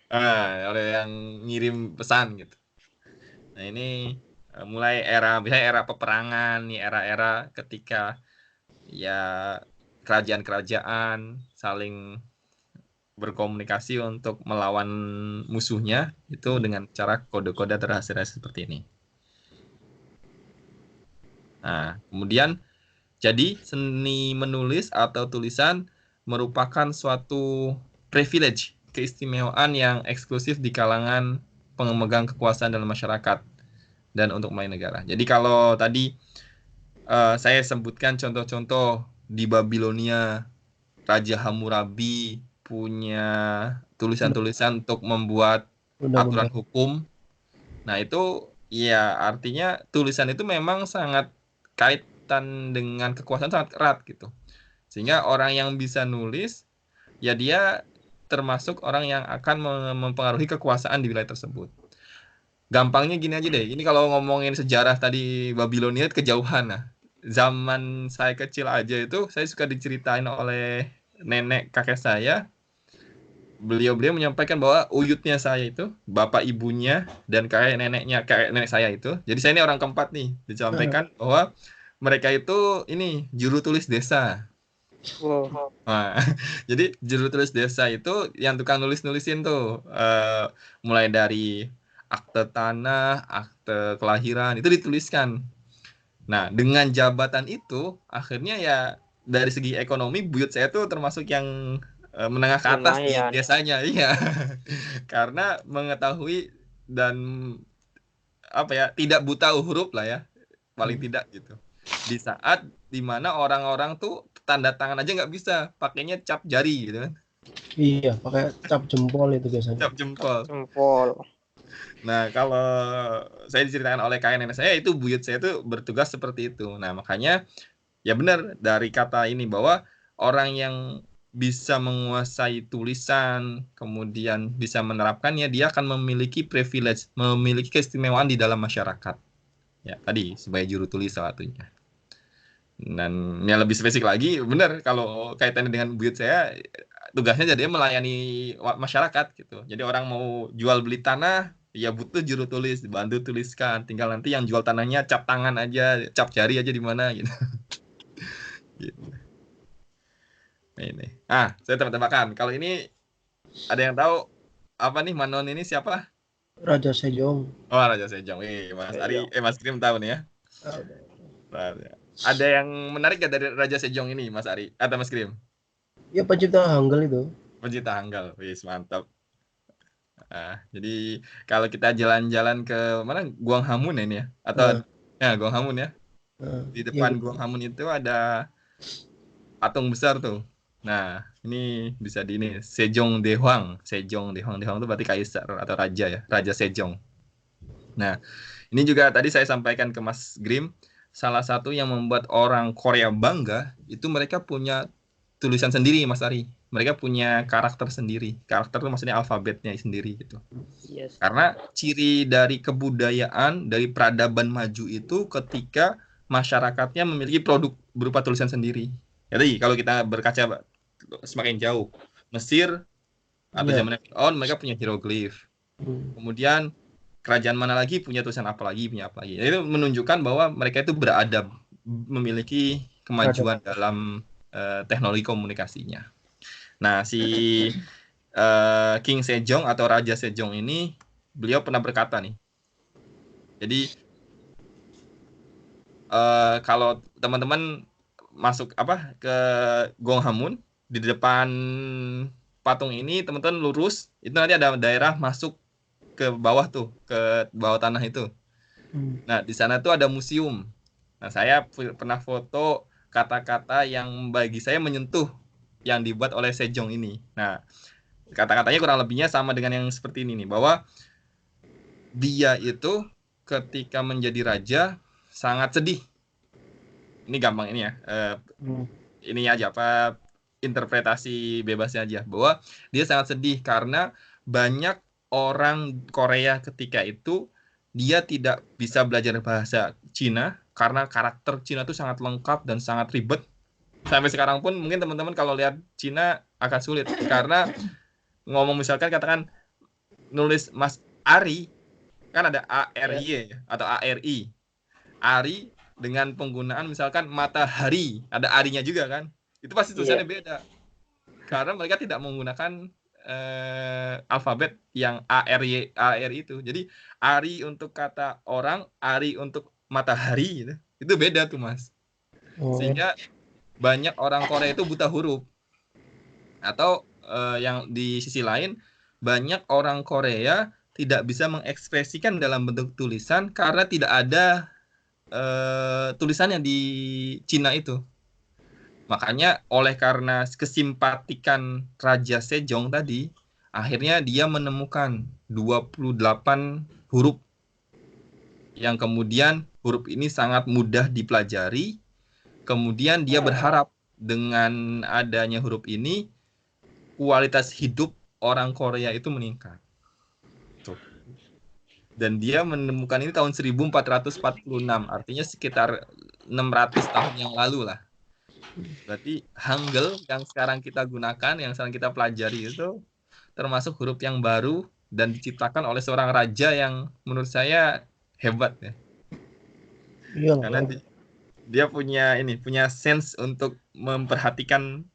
oleh yang ngirim pesan gitu. Nah, ini mulai misalnya era peperangan nih, era-era ketika ya kerajaan-kerajaan saling berkomunikasi untuk melawan musuhnya itu dengan cara kode-kode rahasia seperti ini. Nah, kemudian jadi seni menulis atau tulisan merupakan suatu privilege, keistimewaan yang eksklusif di kalangan pemegang kekuasaan dalam masyarakat dan untuk melayani negara. Jadi kalau tadi saya sebutkan contoh-contoh di Babilonia, Raja Hammurabi punya tulisan-tulisan untuk membuat aturan hukum. Nah, itu ya artinya tulisan itu memang sangat kaitan dengan kekuasaan sangat erat gitu. Sehingga orang yang bisa nulis ya dia termasuk orang yang akan mempengaruhi kekuasaan di wilayah tersebut. Gampangnya gini aja deh. Ini kalau ngomongin sejarah tadi Babilonia kejauhan. Nah, zaman saya kecil aja itu saya suka diceritain oleh nenek kakek saya. Beliau menyampaikan bahwa uyutnya saya itu, bapak ibunya dan kakek nenek saya itu. Jadi saya ini orang keempat nih, disampaikan bahwa mereka itu ini juru tulis desa. Wow. Nah, jadi juru tulis desa itu yang tukang nulisin tuh, mulai dari akte tanah, akte kelahiran itu dituliskan. Nah, dengan jabatan itu akhirnya ya dari segi ekonomi buyut saya tuh termasuk yang menengah ke atas di desanya, iya. Karena mengetahui dan tidak buta huruf lah ya, paling tidak gitu. Di saat dimana orang-orang tuh tanda tangan aja nggak bisa, pakainya cap jari gitu kan. Iya, pakai cap jempol itu biasanya. Cap jempol. Nah, kalau saya diceritakan oleh kakek nenek saya itu buyut saya itu bertugas seperti itu. Nah, makanya ya benar dari kata ini bahwa orang yang bisa menguasai tulisan, kemudian bisa menerapkannya, dia akan memiliki privilege, memiliki keistimewaan di dalam masyarakat. Ya, tadi sebagai juru tulis salah satunya. Dan yang lebih spesifik lagi, benar kalau kaitannya dengan buyut saya, tugasnya jadi melayani masyarakat gitu. Jadi orang mau jual beli tanah, ya butuh juru tulis, dibantu tuliskan. Tinggal nanti yang jual tanahnya cap tangan aja, cap jari aja di mana gitu. Gitu. Ini. Saya tebak-tebakan. Kalau ini ada yang tahu apa nih Manon ini siapa? Raja Sejong. Oh, Raja Sejong. Mas Ari, Mas Krim tahu nih ya. Ada yang menarik gak dari Raja Sejong ini, Mas Ari atau Mas Krim? Ya pencipta Hangul itu. Pencipta Hangul, wis mantap. Jadi kalau kita jalan-jalan ke mana Gwanghwamun ini ya, atau Gwanghwamun ya. Di depan Gwanghwamun itu ada patung besar tuh. Nah, ini bisa di ini Sejong Daehwang. Sejong Daehwang itu berarti kaisar atau raja ya, Raja Sejong. Nah, ini juga tadi saya sampaikan ke Mas Grim, salah satu yang membuat orang Korea bangga itu mereka punya tulisan sendiri, Mas Ari. Mereka punya karakter sendiri. Karakter itu maksudnya alfabetnya sendiri gitu. Yes. Karena ciri dari kebudayaan, dari peradaban maju itu ketika masyarakatnya memiliki produk berupa tulisan sendiri. Jadi kalau kita berkaca semakin jauh, Mesir atau zaman Fir'aun mereka punya hieroglif. Kemudian kerajaan mana lagi punya tulisan apa lagi, punya apa lagi. Itu menunjukkan bahwa mereka itu beradab, memiliki kemajuan dalam teknologi komunikasinya. Nah, si King Sejong atau Raja Sejong ini, beliau pernah berkata nih. Jadi kalau teman-teman masuk ke Gwanghwamun, di depan patung ini teman-teman lurus, itu nanti ada daerah masuk ke bawah tuh, ke bawah tanah itu. Nah, di sana tuh ada museum. Nah, saya pernah foto kata-kata yang bagi saya menyentuh yang dibuat oleh Sejong ini. Nah, kata-katanya kurang lebihnya sama dengan yang seperti ini nih, bahwa dia itu ketika menjadi raja sangat sedih. Ini gampang ini ya. Ini aja interpretasi bebasnya aja, bahwa dia sangat sedih karena banyak orang Korea ketika itu dia tidak bisa belajar bahasa Cina karena karakter Cina itu sangat lengkap dan sangat ribet. Sampai sekarang pun mungkin teman-teman kalau lihat Cina akan sulit karena ngomong misalkan katakan nulis Mas Ari kan ada ARY atau ARI. Ari dengan penggunaan misalkan matahari, ada arinya juga kan. Itu pasti tulisannya beda. Karena mereka tidak menggunakan alfabet yang ARY itu. Jadi Ari untuk kata orang, Ari untuk matahari gitu. Itu beda tuh, Mas. Sehingga banyak orang Korea itu buta huruf. Atau yang di sisi lain, banyak orang Korea tidak bisa mengekspresikan dalam bentuk tulisan karena tidak ada tulisannya di Cina itu. Makanya oleh karena kesimpatikan Raja Sejong tadi, akhirnya dia menemukan 28 huruf yang kemudian huruf ini sangat mudah dipelajari. Kemudian dia berharap dengan adanya huruf ini kualitas hidup orang Korea itu meningkat. Dan dia menemukan ini tahun 1446, artinya sekitar 600 tahun yang lalu lah. Berarti Hangul yang sekarang kita gunakan, yang sekarang kita pelajari itu termasuk huruf yang baru dan diciptakan oleh seorang raja yang menurut saya hebat ya. Karena dia punya sense untuk memperhatikan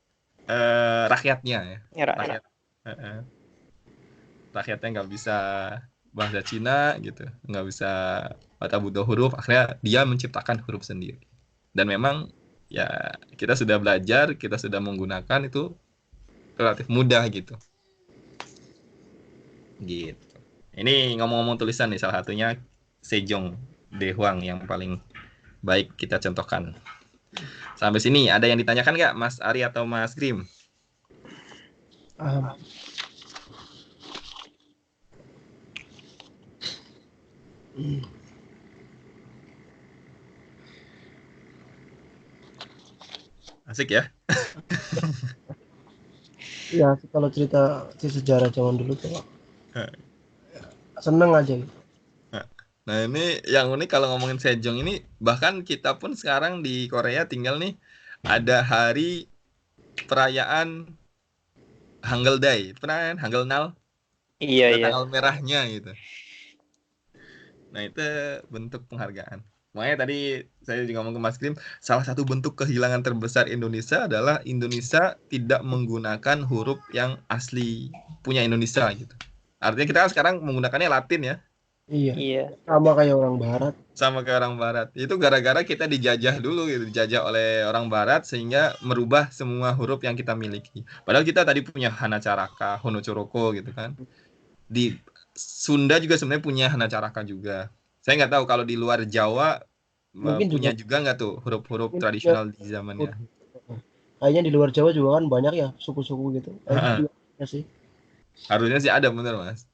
rakyatnya ya. Rakyatnya nggak bisa bahasa Cina gitu, nggak bisa baca butuh huruf, akhirnya dia menciptakan huruf sendiri. Dan memang ya kita sudah belajar, kita sudah menggunakan itu relatif mudah gitu. Ini ngomong-ngomong tulisan nih, salah satunya Sejong Daehwang yang paling baik kita contohkan. Sampai sini ada yang ditanyakan nggak, Mas Ari atau Mas Grim? Asik ya? Ya, kalau cerita sejarah zaman dulu tuh seneng aja gitu. Nah, ini yang unik kalau ngomongin Sejong ini, bahkan kita pun sekarang di Korea tinggal nih, ada hari perayaan Hangul Day. Pernah kan? Hangul Nal? Iya, Ada iya. tanggal merahnya gitu. Nah, itu bentuk penghargaan. Makanya tadi saya juga ngomong ke Mas Krim, salah satu bentuk kehilangan terbesar Indonesia adalah Indonesia tidak menggunakan huruf yang asli punya Indonesia gitu. Artinya kita kan sekarang menggunakannya Latin ya, Iya, Iya. sama kayak orang barat. sama kayak orang Barat. Itu gara-gara kita dijajah dulu gitu, dijajah oleh orang Barat sehingga merubah semua huruf yang kita miliki. Padahal kita tadi punya Hana Caraka, Hono Choroko gitu kan. Di Sunda juga sebenarnya punya Hana Caraka juga. Saya nggak tahu kalau di luar Jawa Mungkin juga punya juga nggak tuh huruf-huruf mungkin punya tradisional di zamannya. kayaknya di luar Jawa juga kan banyak ya suku-suku gitu. Juga ya sih. Harusnya sih ada bener Mas.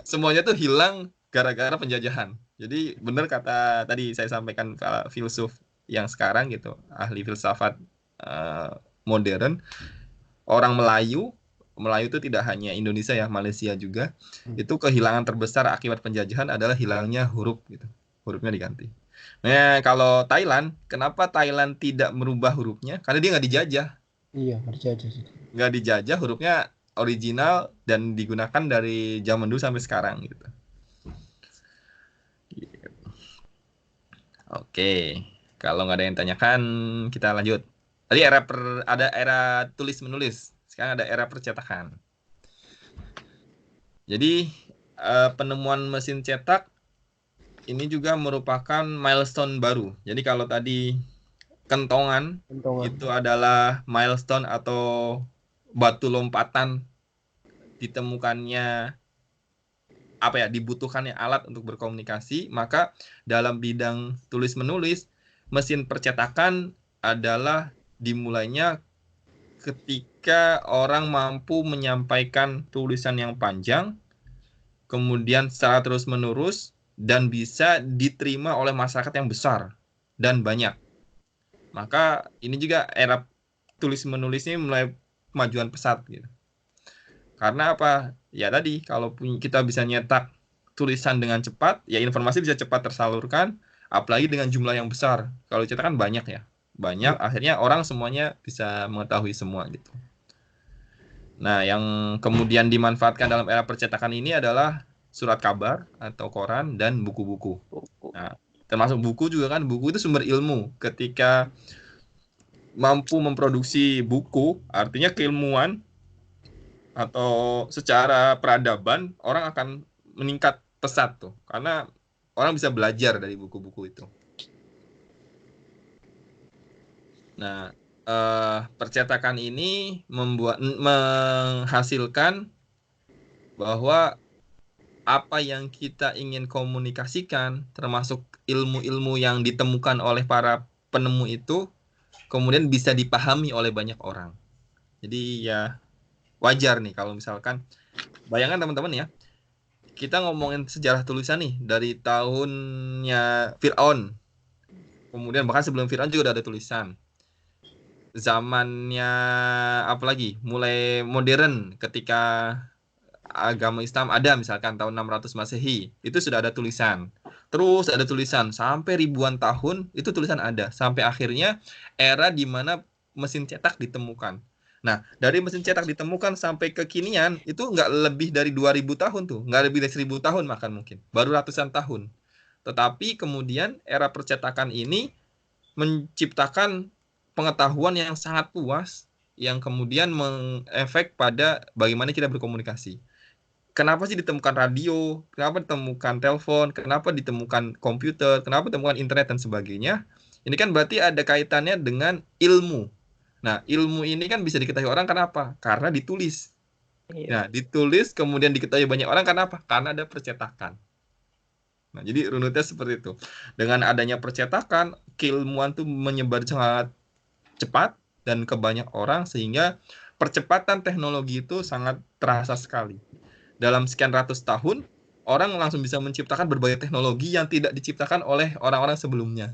Semuanya tuh hilang gara-gara penjajahan. Jadi bener kata tadi saya sampaikan filsuf yang sekarang gitu, ahli filsafat eh, modern, orang Melayu, Melayu itu tidak hanya Indonesia ya, Malaysia juga, itu kehilangan terbesar akibat penjajahan adalah hilangnya huruf gitu. Hurufnya diganti. Nah, kalau Thailand, kenapa Thailand tidak merubah hurufnya? Karena dia nggak dijajah. Iya, dijajah sih. Nggak dijajah, hurufnya original dan digunakan dari zaman dulu sampai sekarang gitu. Oke, kalau nggak ada yang tanyakan, kita lanjut. Tadi ada era tulis menulis, sekarang ada era percetakan. Jadi penemuan mesin cetak ini juga merupakan milestone baru. Jadi kalau tadi kentongan itu adalah milestone atau batu lompatan ditemukannya dibutuhkannya alat untuk berkomunikasi, maka dalam bidang tulis menulis mesin percetakan adalah dimulainya ketika orang mampu menyampaikan tulisan yang panjang, kemudian secara terus menerus dan bisa diterima oleh masyarakat yang besar dan banyak. Maka ini juga era tulis menulis ini mulai kemajuan pesat gitu. Karena apa? Ya tadi, kalau kita bisa nyetak tulisan dengan cepat, ya informasi bisa cepat tersalurkan, apalagi dengan jumlah yang besar. Kalau cetak kan banyak ya. Banyak, akhirnya orang semuanya bisa mengetahui semua gitu. Nah, yang kemudian dimanfaatkan dalam era percetakan ini adalah surat kabar atau koran dan buku-buku. Nah, termasuk buku juga kan, buku itu sumber ilmu. Ketika mampu memproduksi buku, artinya keilmuan atau secara peradaban orang akan meningkat pesat tuh karena orang bisa belajar dari buku-buku itu. Nah, percetakan ini menghasilkan bahwa apa yang kita ingin komunikasikan termasuk ilmu-ilmu yang ditemukan oleh para penemu itu kemudian bisa dipahami oleh banyak orang. Jadi ya wajar nih kalau misalkan bayangkan teman-teman ya, kita ngomongin sejarah tulisan nih dari tahunnya Fir'aun. Kemudian bahkan sebelum Fir'aun juga udah ada tulisan. Zamannya apa lagi? Mulai modern ketika agama Islam ada misalkan tahun 600 Masehi, itu sudah ada tulisan. Terus ada tulisan sampai ribuan tahun itu tulisan ada sampai akhirnya era di mana mesin cetak ditemukan. Nah, dari mesin cetak ditemukan sampai kekinian itu nggak lebih dari 2000 tahun tuh, nggak lebih dari 1000 tahun makan mungkin, baru ratusan tahun. Tetapi kemudian era percetakan ini menciptakan pengetahuan yang sangat luas yang kemudian mengefek pada bagaimana kita berkomunikasi. Kenapa sih ditemukan radio? Kenapa ditemukan telepon? Kenapa ditemukan komputer? Kenapa ditemukan internet dan sebagainya? Ini kan berarti ada kaitannya dengan ilmu. Nah, ilmu ini kan bisa diketahui orang kenapa? Karena ditulis. Nah, ditulis kemudian diketahui banyak orang kenapa? Karena ada percetakan. Nah, jadi runutnya seperti itu. Dengan adanya percetakan, keilmuan itu menyebar sangat cepat dan ke banyak orang sehingga percepatan teknologi itu sangat terasa sekali. Dalam sekian ratus tahun, orang langsung bisa menciptakan berbagai teknologi yang tidak diciptakan oleh orang-orang sebelumnya.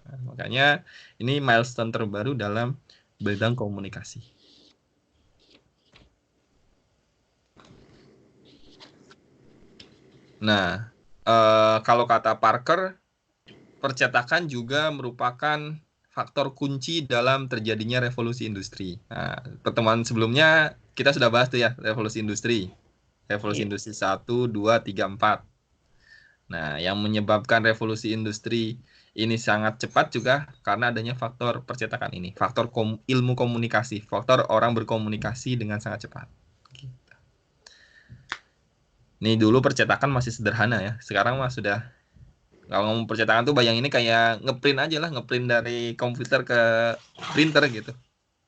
Nah, makanya ini milestone terbaru dalam bidang komunikasi. Nah, kalau kata Parker, percetakan juga merupakan faktor kunci dalam terjadinya revolusi industri. Nah, pertemuan sebelumnya kita sudah bahas tuh ya, revolusi industri. Revolusi industri 1, 2, 3, 4. Nah, yang menyebabkan revolusi industri ini sangat cepat juga karena adanya faktor percetakan ini. Faktor ilmu komunikasi. Faktor orang berkomunikasi dengan sangat cepat. Gitu. Nih dulu percetakan masih sederhana ya. Sekarang mah sudah, kalau ngomong percetakan tuh bayang ini kayak ngeprint aja lah. Ngeprint dari komputer ke printer gitu.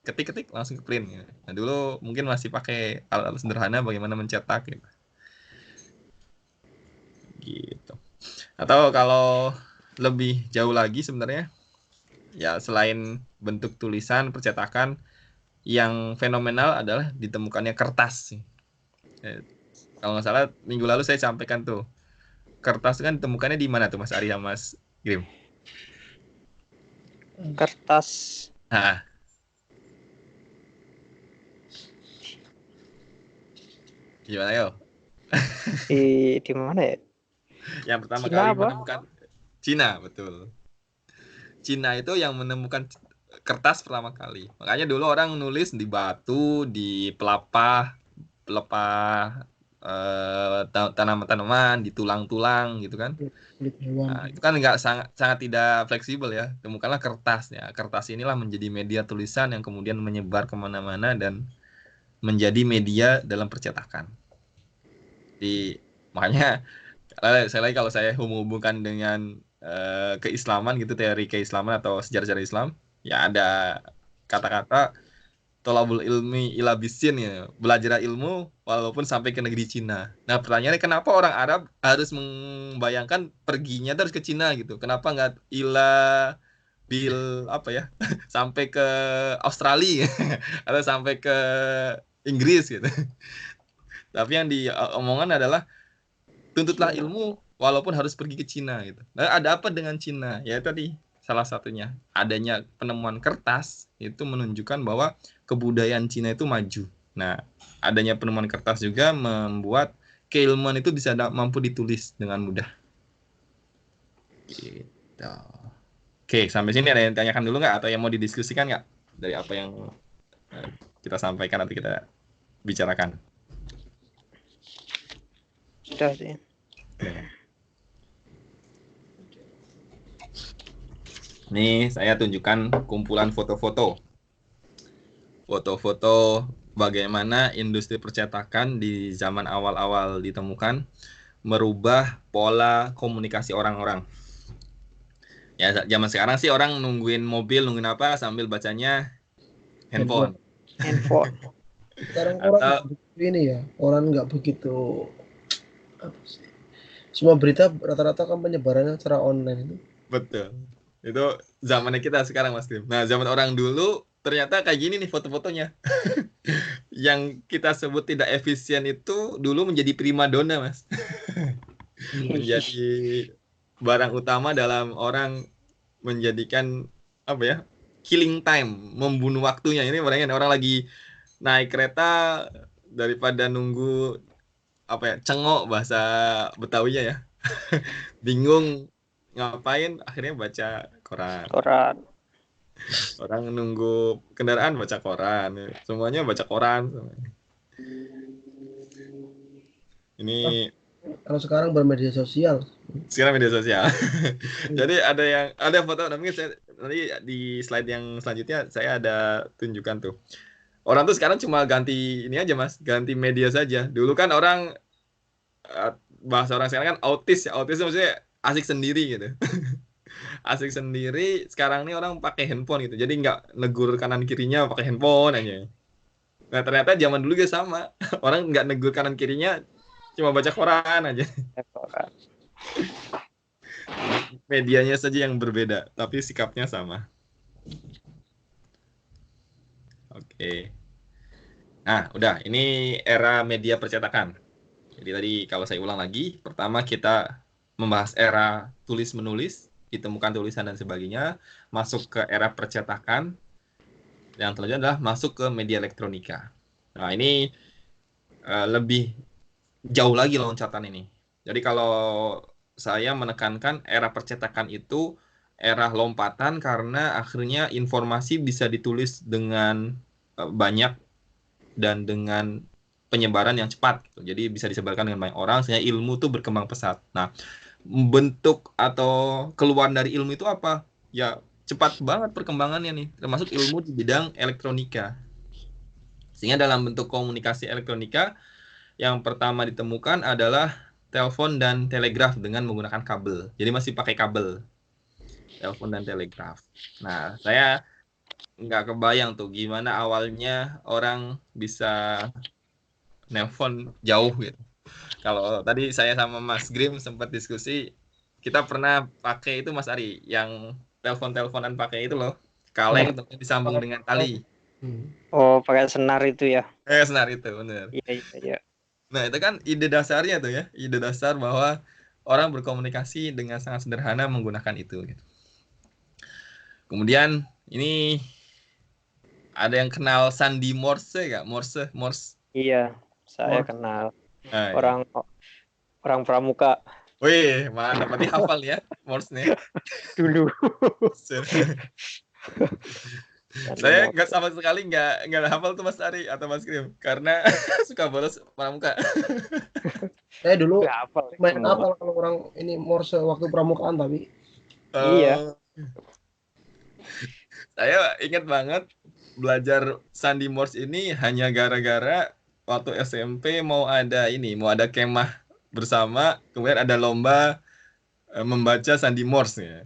Ketik-ketik langsung ke print. Gitu. Nah dulu mungkin masih pakai alat-alat sederhana bagaimana mencetak gitu. Gitu. Atau kalau lebih jauh lagi sebenarnya, ya selain bentuk tulisan, percetakan, yang fenomenal adalah ditemukannya kertas. Kalau nggak salah minggu lalu saya sampaikan tuh, kertas kan ditemukannya di mana tuh Mas Arya, Mas Grim? Kertas. Nah, gimana yo? Di mana ya? Yang pertama Cina kali apa? menemukan Cina, betul. Cina itu yang menemukan kertas pertama kali. Makanya dulu orang nulis di batu, di pelepah tanaman-tanaman, di tulang-tulang gitu kan. Kulit hewan. Nah, itu kan nggak sangat tidak fleksibel ya. Temukanlah kertas ya. Kertas inilah menjadi media tulisan yang kemudian menyebar kemana-mana dan menjadi media dalam percetakan. Makanya saya lagi kalau saya hubungkan dengan keislaman gitu, teori keislaman atau sejarah-sejarah Islam, ya ada kata-kata tolabul ilmi ila bisin ya, belajar ilmu walaupun sampai ke negeri Cina. Nah pertanyaannya kenapa orang Arab harus membayangkan perginya terus ke Cina gitu? Kenapa nggak ila bil apa ya sampai ke Australia atau sampai ke Inggris gitu? Tapi yang diomongan adalah tuntutlah ilmu walaupun harus pergi ke Cina gitu. Nah, ada apa dengan Cina? Ya tadi salah satunya adanya penemuan kertas itu menunjukkan bahwa kebudayaan Cina itu maju. Nah, adanya penemuan kertas juga membuat keilmuan itu bisa mampu ditulis dengan mudah. Gitu. Oke, sampai sini ada yang tanyakan dulu nggak atau yang mau didiskusikan nggak dari apa yang kita sampaikan atau kita bicarakan? Sudah sih. Nih saya tunjukkan kumpulan foto-foto. Foto-foto bagaimana industri percetakan di zaman awal-awal ditemukan merubah pola komunikasi orang-orang. Ya zaman sekarang sih orang nungguin mobil, nungguin apa sambil bacanya handphone. Sekarang orang ini ya, orang nggak begitu apa sih? Semua berita rata-rata kan penyebarannya secara online itu. Betul. Itu zamannya kita sekarang Mas Tim. Nah, zaman orang dulu ternyata kayak gini nih foto-fotonya. Yang kita sebut tidak efisien itu dulu menjadi primadona, Mas. Menjadi barang utama dalam orang menjadikan apa ya? Killing time, membunuh waktunya. Ini orang lagi naik kereta daripada nunggu apa ya? Cengok bahasa Betawinya ya. Bingung ngapain, akhirnya baca koran. Orang nunggu kendaraan baca koran, semuanya baca koran. Ini kalau sekarang bermedia sosial. Sekarang media sosial. Jadi ada foto, mungkin nanti di slide yang selanjutnya saya ada tunjukkan tuh. Orang tuh sekarang cuma ganti ini aja Mas, ganti media saja. Dulu kan orang bahasa orang sekarang kan autis ya, autis maksudnya asik sendiri gitu. Asik sendiri. Sekarang nih orang pakai handphone gitu, jadi nggak negur kanan kirinya, pakai handphone aja. Nah ternyata zaman dulu juga sama. Orang nggak negur kanan kirinya, cuma baca koran aja. Medianya saja yang berbeda, tapi sikapnya sama. Oke. Nah udah, ini era media percetakan. Jadi tadi kalau saya ulang lagi, pertama kita membahas era tulis menulis, ditemukan tulisan dan sebagainya, masuk ke era percetakan. Yang selanjutnya adalah masuk ke media elektronika. Nah ini lebih jauh lagi loncatan ini. Jadi kalau saya menekankan era percetakan itu era lompatan karena akhirnya informasi bisa ditulis dengan banyak dan dengan penyebaran yang cepat gitu. Jadi bisa disebarkan dengan banyak orang sehingga ilmu tuh berkembang pesat. Nah, bentuk atau keluar dari ilmu itu apa? Ya, cepat banget perkembangannya nih, termasuk ilmu di bidang elektronika. Sehingga dalam bentuk komunikasi elektronika yang pertama ditemukan adalah telepon dan telegraf dengan menggunakan kabel. Jadi masih pakai kabel, telepon dan telegraf. Nah, saya nggak kebayang tuh gimana awalnya orang bisa nelpon jauh gitu. Kalau tadi saya sama Mas Grim sempat diskusi, kita pernah pakai itu Mas Ari, yang telepon-teleponan pakai itu loh, kaleng tapi disambung dengan tali. Oh, pakai senar itu ya? Senar itu, bener. Iya. Nah, itu kan ide dasarnya tuh ya, ide dasar bahwa orang berkomunikasi dengan sangat sederhana menggunakan itu. Gitu. Kemudian ini ada yang kenal Sandi Morse nggak? Morse. Iya, saya kenal. Nah, Orang pramuka. wih, mana berarti hafal ya Morse-nya. Dulu. Saya nggak sama sekali nggak hafal tuh Mas Ari atau Mas Grim karena suka bolos pramuka. Saya dulu hafal main hafal kalau orang ini Morse waktu pramukaan tapi. Iya. Saya ingat banget belajar Sandi Morse ini hanya gara-gara waktu SMP mau ada kemah bersama, kemudian ada lomba membaca Sandi Morse ya.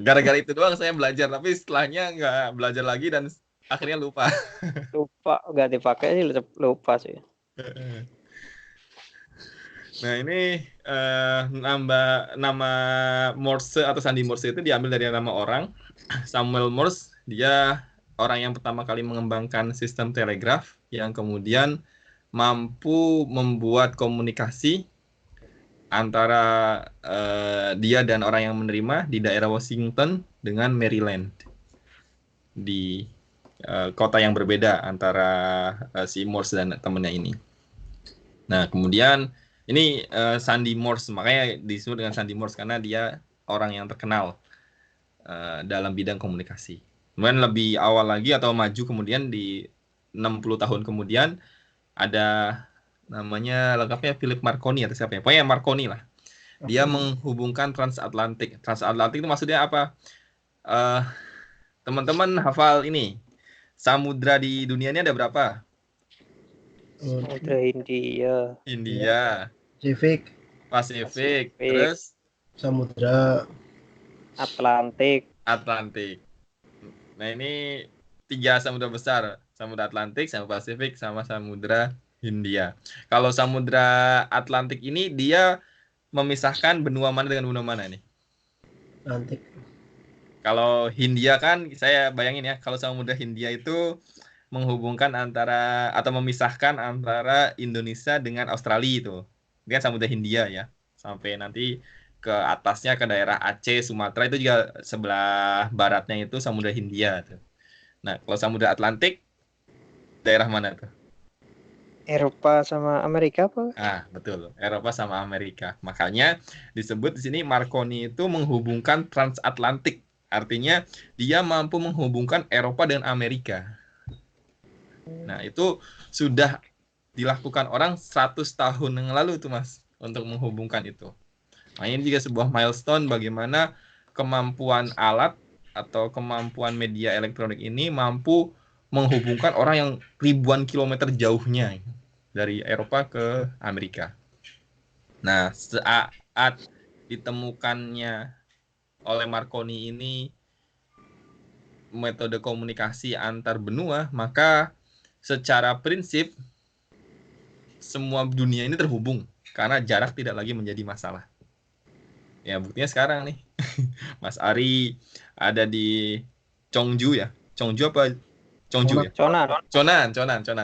Gara-gara itu doang saya belajar, tapi setelahnya nggak belajar lagi dan akhirnya lupa. Nggak dipakai sih, lupa sih. Nah, ini nama Morse atau Sandi Morse itu diambil dari nama orang, Samuel Morse. Dia orang yang pertama kali mengembangkan sistem telegraf yang kemudian mampu membuat komunikasi antara dia dan orang yang menerima di daerah Washington dengan Maryland, di kota yang berbeda antara si Morse dan temannya ini. Nah, kemudian ini Sandi Morse, makanya disebut dengan Sandi Morse karena dia orang yang terkenal dalam bidang komunikasi. Kemudian lebih awal lagi atau maju kemudian di 60 tahun kemudian ada namanya lengkapnya Philip Marconi atau siapa ya? Pokoknya Marconi lah. Dia menghubungkan transatlantik. Transatlantik itu maksudnya apa? Teman-teman hafal ini. Samudra di dunia ini ada berapa? Samudra India. Pasifik. Terus Samudra Atlantik. Nah, ini 3 samudra besar. Samudra Atlantik, Samudra Pasifik, sama Samudra Hindia. Kalau Samudra Atlantik ini dia memisahkan benua mana dengan benua mana nih? Atlantik. Kalau Hindia kan saya bayangin ya, kalau Samudra Hindia itu menghubungkan antara atau memisahkan antara Indonesia dengan Australia itu. Dia kan Samudra Hindia ya. Sampai nanti ke atasnya ke daerah Aceh, Sumatera itu juga sebelah baratnya itu Samudra Hindia tuh. Nah, kalau Samudra Atlantik daerah mana tuh? Eropa sama Amerika apa? Betul, Eropa sama Amerika. Makanya disebut di sini Marconi itu menghubungkan transatlantik. Artinya dia mampu menghubungkan Eropa dengan Amerika. Nah, itu sudah dilakukan orang 100 tahun yang lalu tuh Mas untuk menghubungkan itu. Nah, ini juga sebuah milestone bagaimana kemampuan alat atau kemampuan media elektronik ini mampu menghubungkan orang yang ribuan kilometer jauhnya dari Eropa ke Amerika. Nah, saat ditemukannya oleh Marconi ini metode komunikasi antar benua, maka secara prinsip semua dunia ini terhubung karena jarak tidak lagi menjadi masalah. Ya, buktinya sekarang nih. Mas Ari ada di Chongju ya. Chongju apa? Chongju ya? Chonan,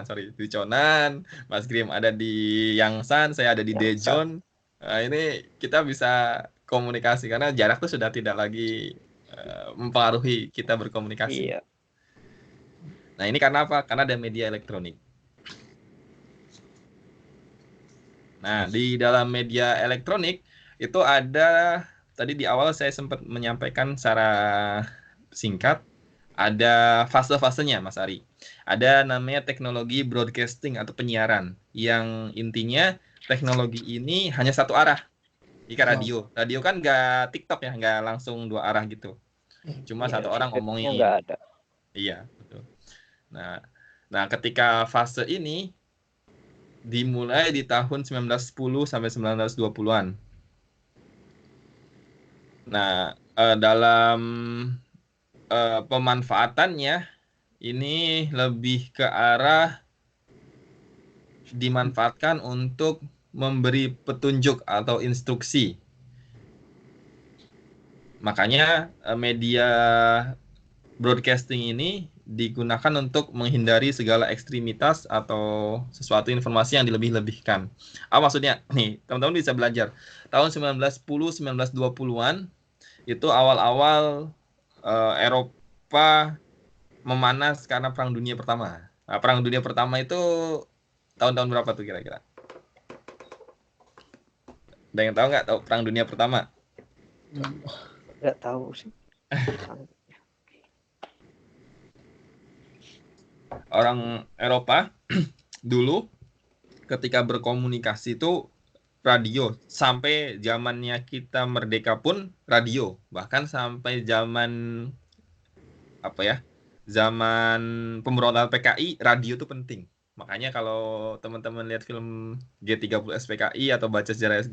sorry. Di Chonan, Mas Grim ada di Yangsan, saya ada di Daejeon. Nah, ini kita bisa komunikasi karena jarak tuh sudah tidak lagi mempengaruhi kita berkomunikasi. Iya. Nah, ini karena apa? Karena ada media elektronik. Nah, di dalam media elektronik itu ada tadi di awal saya sempat menyampaikan secara singkat ada fase-fasenya Mas Ari. Ada namanya teknologi broadcasting atau penyiaran yang intinya teknologi ini hanya satu arah. Jika radio kan nggak TikTok ya, nggak langsung dua arah gitu. Cuma satu orang ngomongin. Nggak ada. Iya, betul. Nah, ketika fase ini dimulai di tahun 1910 sampai 1920-an. Nah, dalam pemanfaatannya ini lebih ke arah dimanfaatkan untuk memberi petunjuk atau instruksi. Makanya media broadcasting ini digunakan untuk menghindari segala ekstremitas atau sesuatu informasi yang dilebih-lebihkan. Maksudnya nih, teman-teman bisa belajar. Tahun 1910, 1920-an itu awal-awal Eropa memanas karena Perang Dunia Pertama. Nah, Perang Dunia Pertama itu tahun-tahun berapa tuh kira-kira? Ada yang tahu nggak Perang Dunia Pertama? Nggak tahu sih. Orang Eropa dulu ketika berkomunikasi itu radio, sampai zamannya kita merdeka pun radio, bahkan sampai zaman zaman pemberontakan PKI radio itu penting. Makanya kalau teman-teman lihat film G30 SPKI atau baca sejarah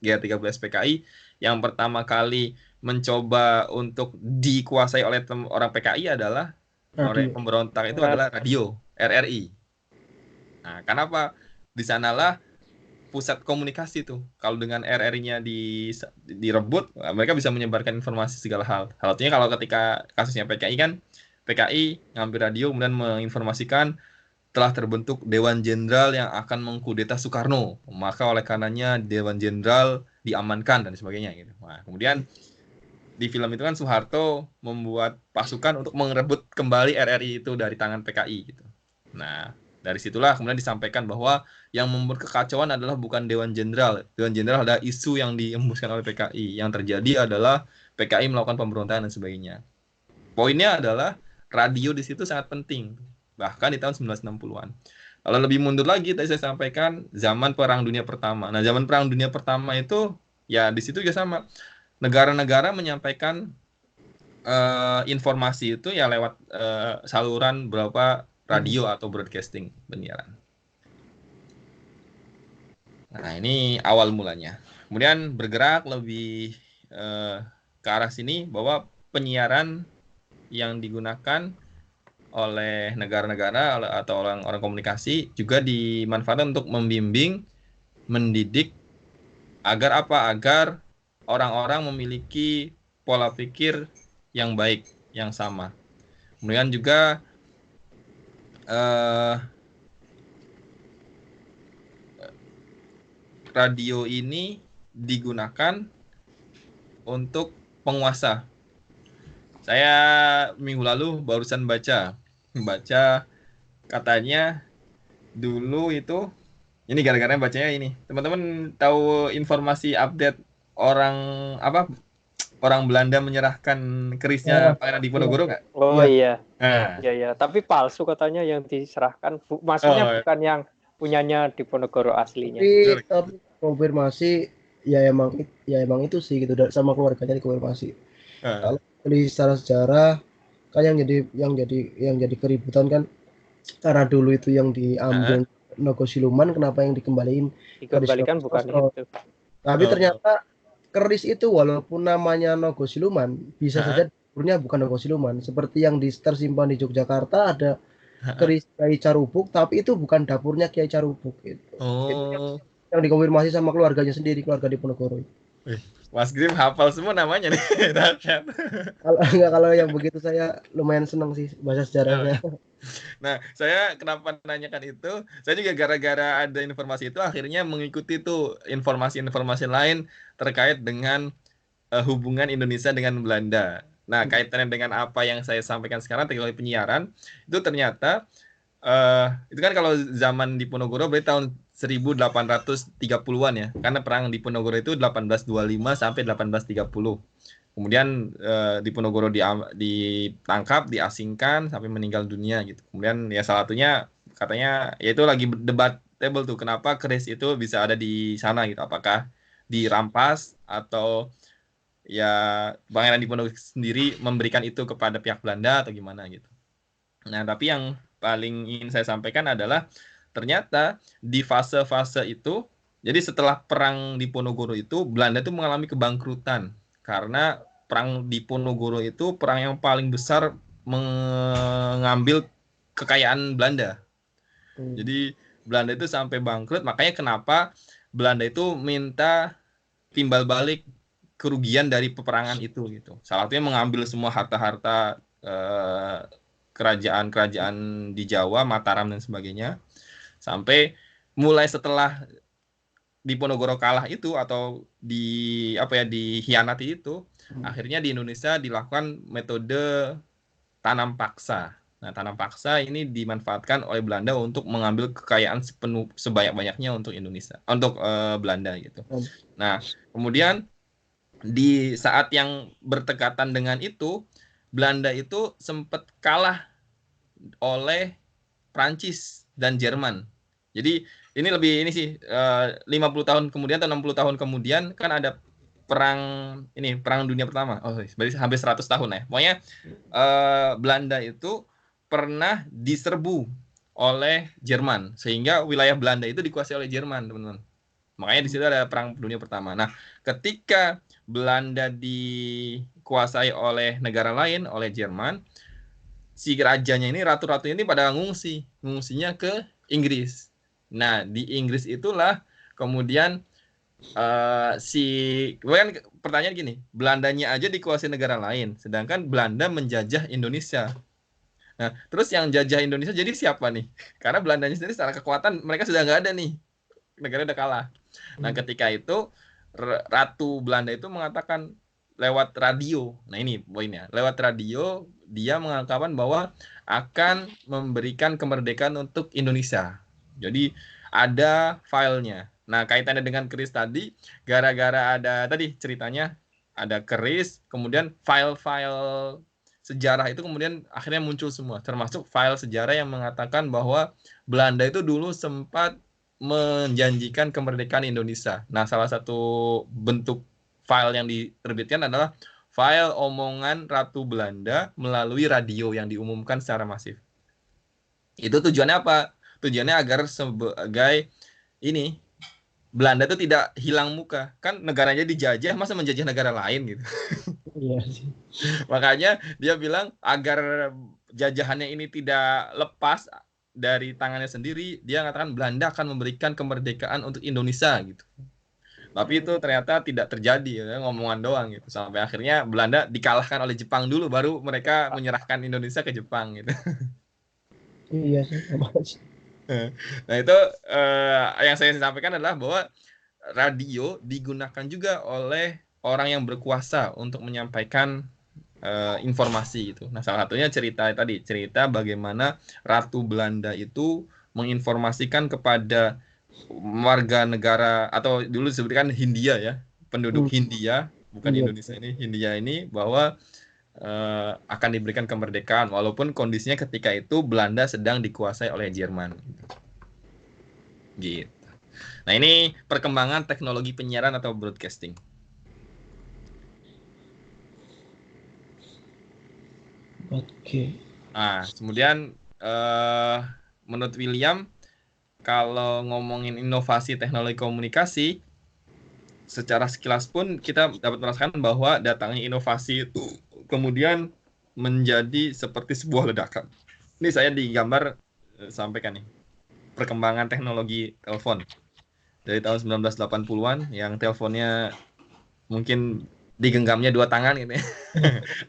G30 SPKI, yang pertama kali mencoba untuk dikuasai oleh orang PKI adalah orang pemberontak itu adalah radio, RRI. Nah, kenapa? Di sanalah pusat komunikasi tuh. Kalau dengan RRI-nya direbut, mereka bisa menyebarkan informasi segala hal. Halnya kalau ketika kasusnya PKI kan, PKI ngambil radio kemudian menginformasikan telah terbentuk Dewan Jenderal yang akan mengkudeta Soekarno. Maka oleh karenanya Dewan Jenderal diamankan dan sebagainya gitu. Nah, kemudian di film itu kan Soeharto membuat pasukan untuk merebut kembali RRI itu dari tangan PKI gitu. Nah, dari situlah kemudian disampaikan bahwa yang membuat kekacauan adalah bukan Dewan Jenderal. Dewan Jenderal ada isu yang diembuskan oleh PKI. Yang terjadi adalah PKI melakukan pemberontakan dan sebagainya. Poinnya adalah radio di situ sangat penting. Bahkan di tahun 1960-an. Kalau lebih mundur lagi, tadi saya sampaikan zaman Perang Dunia Pertama. Nah, zaman Perang Dunia Pertama itu, ya di situ juga sama. Negara-negara menyampaikan informasi itu ya lewat saluran beberapa radio atau broadcasting penyiaran. Nah, ini awal mulanya. Kemudian bergerak lebih ke arah sini bahwa penyiaran yang digunakan oleh negara-negara atau orang-orang komunikasi juga dimanfaatkan untuk membimbing, mendidik agar apa? Agar orang-orang memiliki pola pikir yang baik, yang sama. Kemudian juga radio ini digunakan untuk penguasa. Saya minggu lalu barusan baca katanya dulu itu, ini gara-gara bacanya ini. Teman-teman tahu informasi update orang Belanda menyerahkan kerisnya Pangeran Diponegoro nggak? Oh iya. Iya. Tapi palsu katanya yang diserahkan. Maksudnya bukan yang punyanya Diponegoro aslinya. Tapi konfirmasi ya emang itu sih gitu, sama keluarganya dikonfirmasi. Kalau secara sejarah kan yang jadi keributan kan karena dulu itu yang diambil Nogosiluman, kenapa yang dikembalikan bukan itu. Tapi ternyata keris itu walaupun namanya Nogosiluman bisa saja dapurnya bukan Nogosiluman. Seperti yang tersimpan di Yogyakarta ada keris Kiai Carubuk, tapi itu bukan dapurnya Kiai Carubuk gitu. Yang dikonfirmasi sama keluarganya sendiri, keluarga Diponegoro. Mas Grim hafal semua namanya nih. Kalau yang begitu saya lumayan senang sih bahasa sejarahnya. Nah, saya kenapa nanyakan itu? Saya juga gara-gara ada informasi itu akhirnya mengikuti tuh informasi-informasi lain terkait dengan hubungan Indonesia dengan Belanda. Nah, kaitannya dengan apa yang saya sampaikan sekarang teknologi penyiaran itu ternyata itu kan kalau zaman Diponegoro berarti tahun 1830-an ya. Karena perang Diponegoro itu 1825 sampai 1830. Kemudian Diponegoro ditangkap, diasingkan sampai meninggal dunia gitu. Kemudian ya salah satunya katanya ya itu lagi debatable tuh, kenapa keris itu bisa ada di sana gitu. Apakah dirampas atau ya Pangeran Diponegoro sendiri memberikan itu kepada pihak Belanda atau gimana gitu. Nah, tapi yang paling ingin saya sampaikan adalah ternyata di fase-fase itu, jadi setelah perang Diponegoro itu Belanda itu mengalami kebangkrutan karena perang Diponegoro itu perang yang paling besar mengambil kekayaan Belanda. Jadi Belanda itu sampai bangkrut, makanya kenapa Belanda itu minta timbal balik kerugian dari peperangan itu gitu. Salah satunya mengambil semua harta-harta kerajaan-kerajaan di Jawa, Mataram dan sebagainya. Sampai mulai setelah Diponegoro kalah itu atau dihianati itu, akhirnya di Indonesia dilakukan metode tanam paksa. Nah, tanam paksa ini dimanfaatkan oleh Belanda untuk mengambil kekayaan sebanyak-banyaknya untuk Indonesia, untuk Belanda gitu. Nah, kemudian di saat yang bertepatan dengan itu, Belanda itu sempat kalah oleh Prancis dan Jerman. Jadi ini sih 50 tahun kemudian atau 60 tahun kemudian kan ada perang dunia pertama. Oh, berarti hampir 100 tahun ya. Pokoknya Belanda itu pernah diserbu oleh Jerman sehingga wilayah Belanda itu dikuasai oleh Jerman, teman-teman. Makanya di situ ada perang dunia pertama. Nah, ketika Belanda dikuasai oleh negara lain, oleh Jerman, si rajanya ini, ratu-ratunya ini pada ngungsinya ke Inggris. Nah, di Inggris itulah kemudian pertanyaan gini, Belandanya aja dikuasai negara lain, sedangkan Belanda menjajah Indonesia. Nah, terus yang jajah Indonesia jadi siapa nih? Karena Belandanya sendiri secara kekuatan mereka sudah nggak ada nih, negara udah kalah. Nah, ketika itu Ratu Belanda itu mengatakan lewat radio. Nah, ini poinnya. Lewat radio dia mengatakan bahwa akan memberikan kemerdekaan untuk Indonesia. Jadi ada filenya. Nah, kaitannya dengan keris tadi, gara-gara ada tadi ceritanya ada keris, kemudian file-file sejarah itu kemudian akhirnya muncul semua, termasuk file sejarah yang mengatakan bahwa Belanda itu dulu sempat menjanjikan kemerdekaan Indonesia. Nah, salah satu bentuk file yang diterbitkan adalah file omongan Ratu Belanda melalui radio yang diumumkan secara masif. Itu tujuannya apa? Tujuannya agar sebagai ini Belanda itu tidak hilang muka. Kan negaranya dijajah, masa menjajah negara lain gitu. Iya sih. Makanya dia bilang agar jajahannya ini tidak lepas dari tangannya sendiri, dia mengatakan Belanda akan memberikan kemerdekaan untuk Indonesia gitu. Tapi itu ternyata tidak terjadi, ya, ngomongan doang gitu. Sampai akhirnya Belanda dikalahkan oleh Jepang dulu, baru mereka menyerahkan Indonesia ke Jepang gitu. Iya sih. Nah, itu yang saya sampaikan adalah bahwa radio digunakan juga oleh orang yang berkuasa untuk menyampaikan informasi gitu. Nah, salah satunya cerita bagaimana Ratu Belanda itu menginformasikan kepada warga negara atau dulu disebutkan Hindia ya, penduduk Hindia, bukan Indonesia ini, Hindia ini bahwa akan diberikan kemerdekaan walaupun kondisinya ketika itu Belanda sedang dikuasai oleh Jerman. Gitu. Nah, ini perkembangan teknologi penyiaran atau broadcasting. Oke. Nah, kemudian menurut William, kalau ngomongin inovasi teknologi komunikasi, secara sekilas pun kita dapat merasakan bahwa datangnya inovasi itu kemudian menjadi seperti sebuah ledakan. Ini saya di gambar sampaikan nih, perkembangan teknologi telepon dari tahun 1980-an yang teleponnya mungkin digenggamnya 2 tangan gitu ya.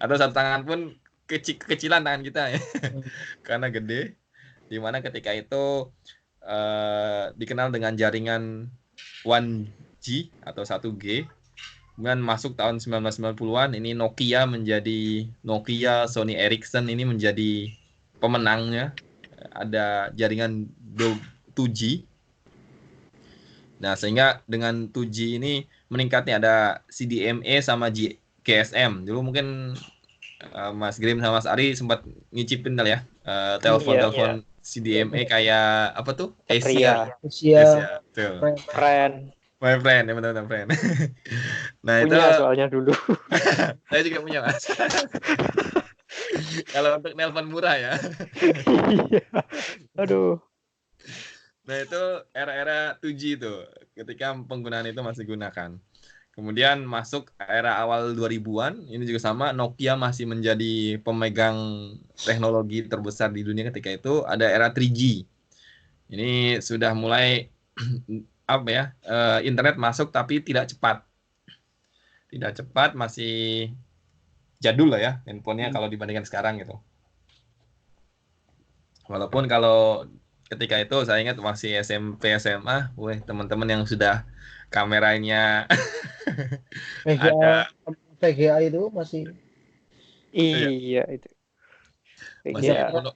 Atau 1 tangan pun kekecilan tangan kita ya. Karena gede. Dimana ketika itu dikenal dengan jaringan 1G atau 1G. Kemudian masuk tahun 1990-an ini Nokia, Sony Ericsson ini menjadi pemenangnya. Ada jaringan 2G. Nah, sehingga dengan 2G ini meningkatnya ada CDMA sama GSM. Dulu mungkin Mas Grim sama Mas Ari sempat ngicipin kali ya telepon-telepon CDMA kayak apa tuh? Asia. Tuh. Friend. My friend, ya benar-benar friend. Nah, punya itu soalnya dulu. saya juga punya, Mas. Kalau untuk nelpon murah ya. Aduh. Nah, itu era-era 2G itu, ketika penggunaan itu masih gunakan. Kemudian masuk era awal 2000-an, ini juga sama, Nokia masih menjadi pemegang teknologi terbesar di dunia ketika itu, ada era 3G. Ini sudah mulai apa ya? Internet masuk tapi tidak cepat. Tidak cepat, masih jadul lah ya handphonenya kalau dibandingkan sekarang gitu. Walaupun kalau ketika itu saya ingat masih SMP SMA, teman-teman yang sudah kameranya VGA, VGA itu masih iya itu. VGA. Masih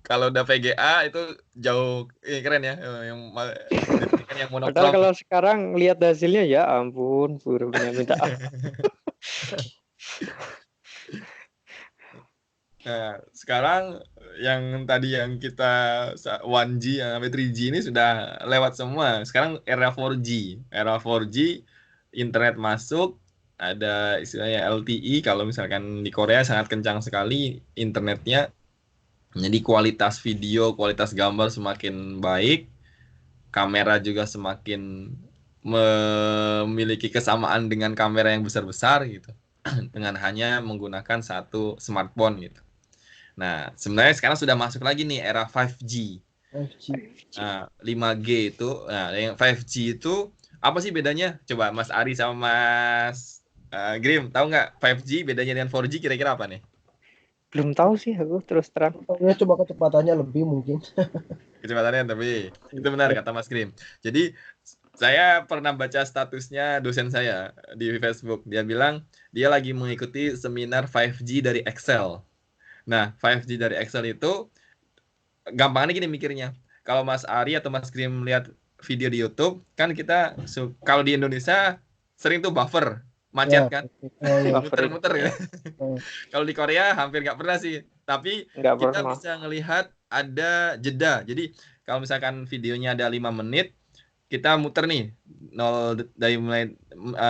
kalau udah VGA itu jauh keren ya yang monokrom. Padahal kalau sekarang lihat hasilnya ya ampun, buruknya minta Nah, sekarang yang tadi yang kita 1G sampai 3G ini sudah lewat semua. Sekarang era 4G. Era 4G, internet masuk, ada istilahnya LTE. Kalau misalkan di Korea sangat kencang sekali internetnya. Jadi kualitas video, kualitas gambar semakin baik. Kamera juga semakin memiliki kesamaan dengan kamera yang besar-besar gitu. Dengan hanya menggunakan satu smartphone gitu. Nah, sebenarnya sekarang sudah masuk lagi nih era 5G. 5G. Nah, 5G itu, nah yang 5G itu apa sih bedanya? Coba Mas Ari sama Mas Grim, tahu nggak 5G bedanya dengan 4G kira-kira apa nih? belum tahu sih aku terus terang. Ya, coba kecepatannya lebih mungkin. Kecepatannya tapi itu benar kata Mas Grim. Jadi saya pernah baca statusnya dosen saya di Facebook. Dia bilang dia lagi mengikuti seminar 5G dari Excel. Nah, 5G dari Excel itu gampangnya gini mikirnya. Kalau Mas Ari atau Mas Grim lihat video di YouTube, kan kita kalau di Indonesia sering tuh buffer, macet kan? Muter-muter ya. Kalau di Korea hampir nggak pernah sih. Tapi kita bisa ngelihat ada jeda. Jadi kalau misalkan videonya ada 5 menit, kita muter nih 0 dari mulai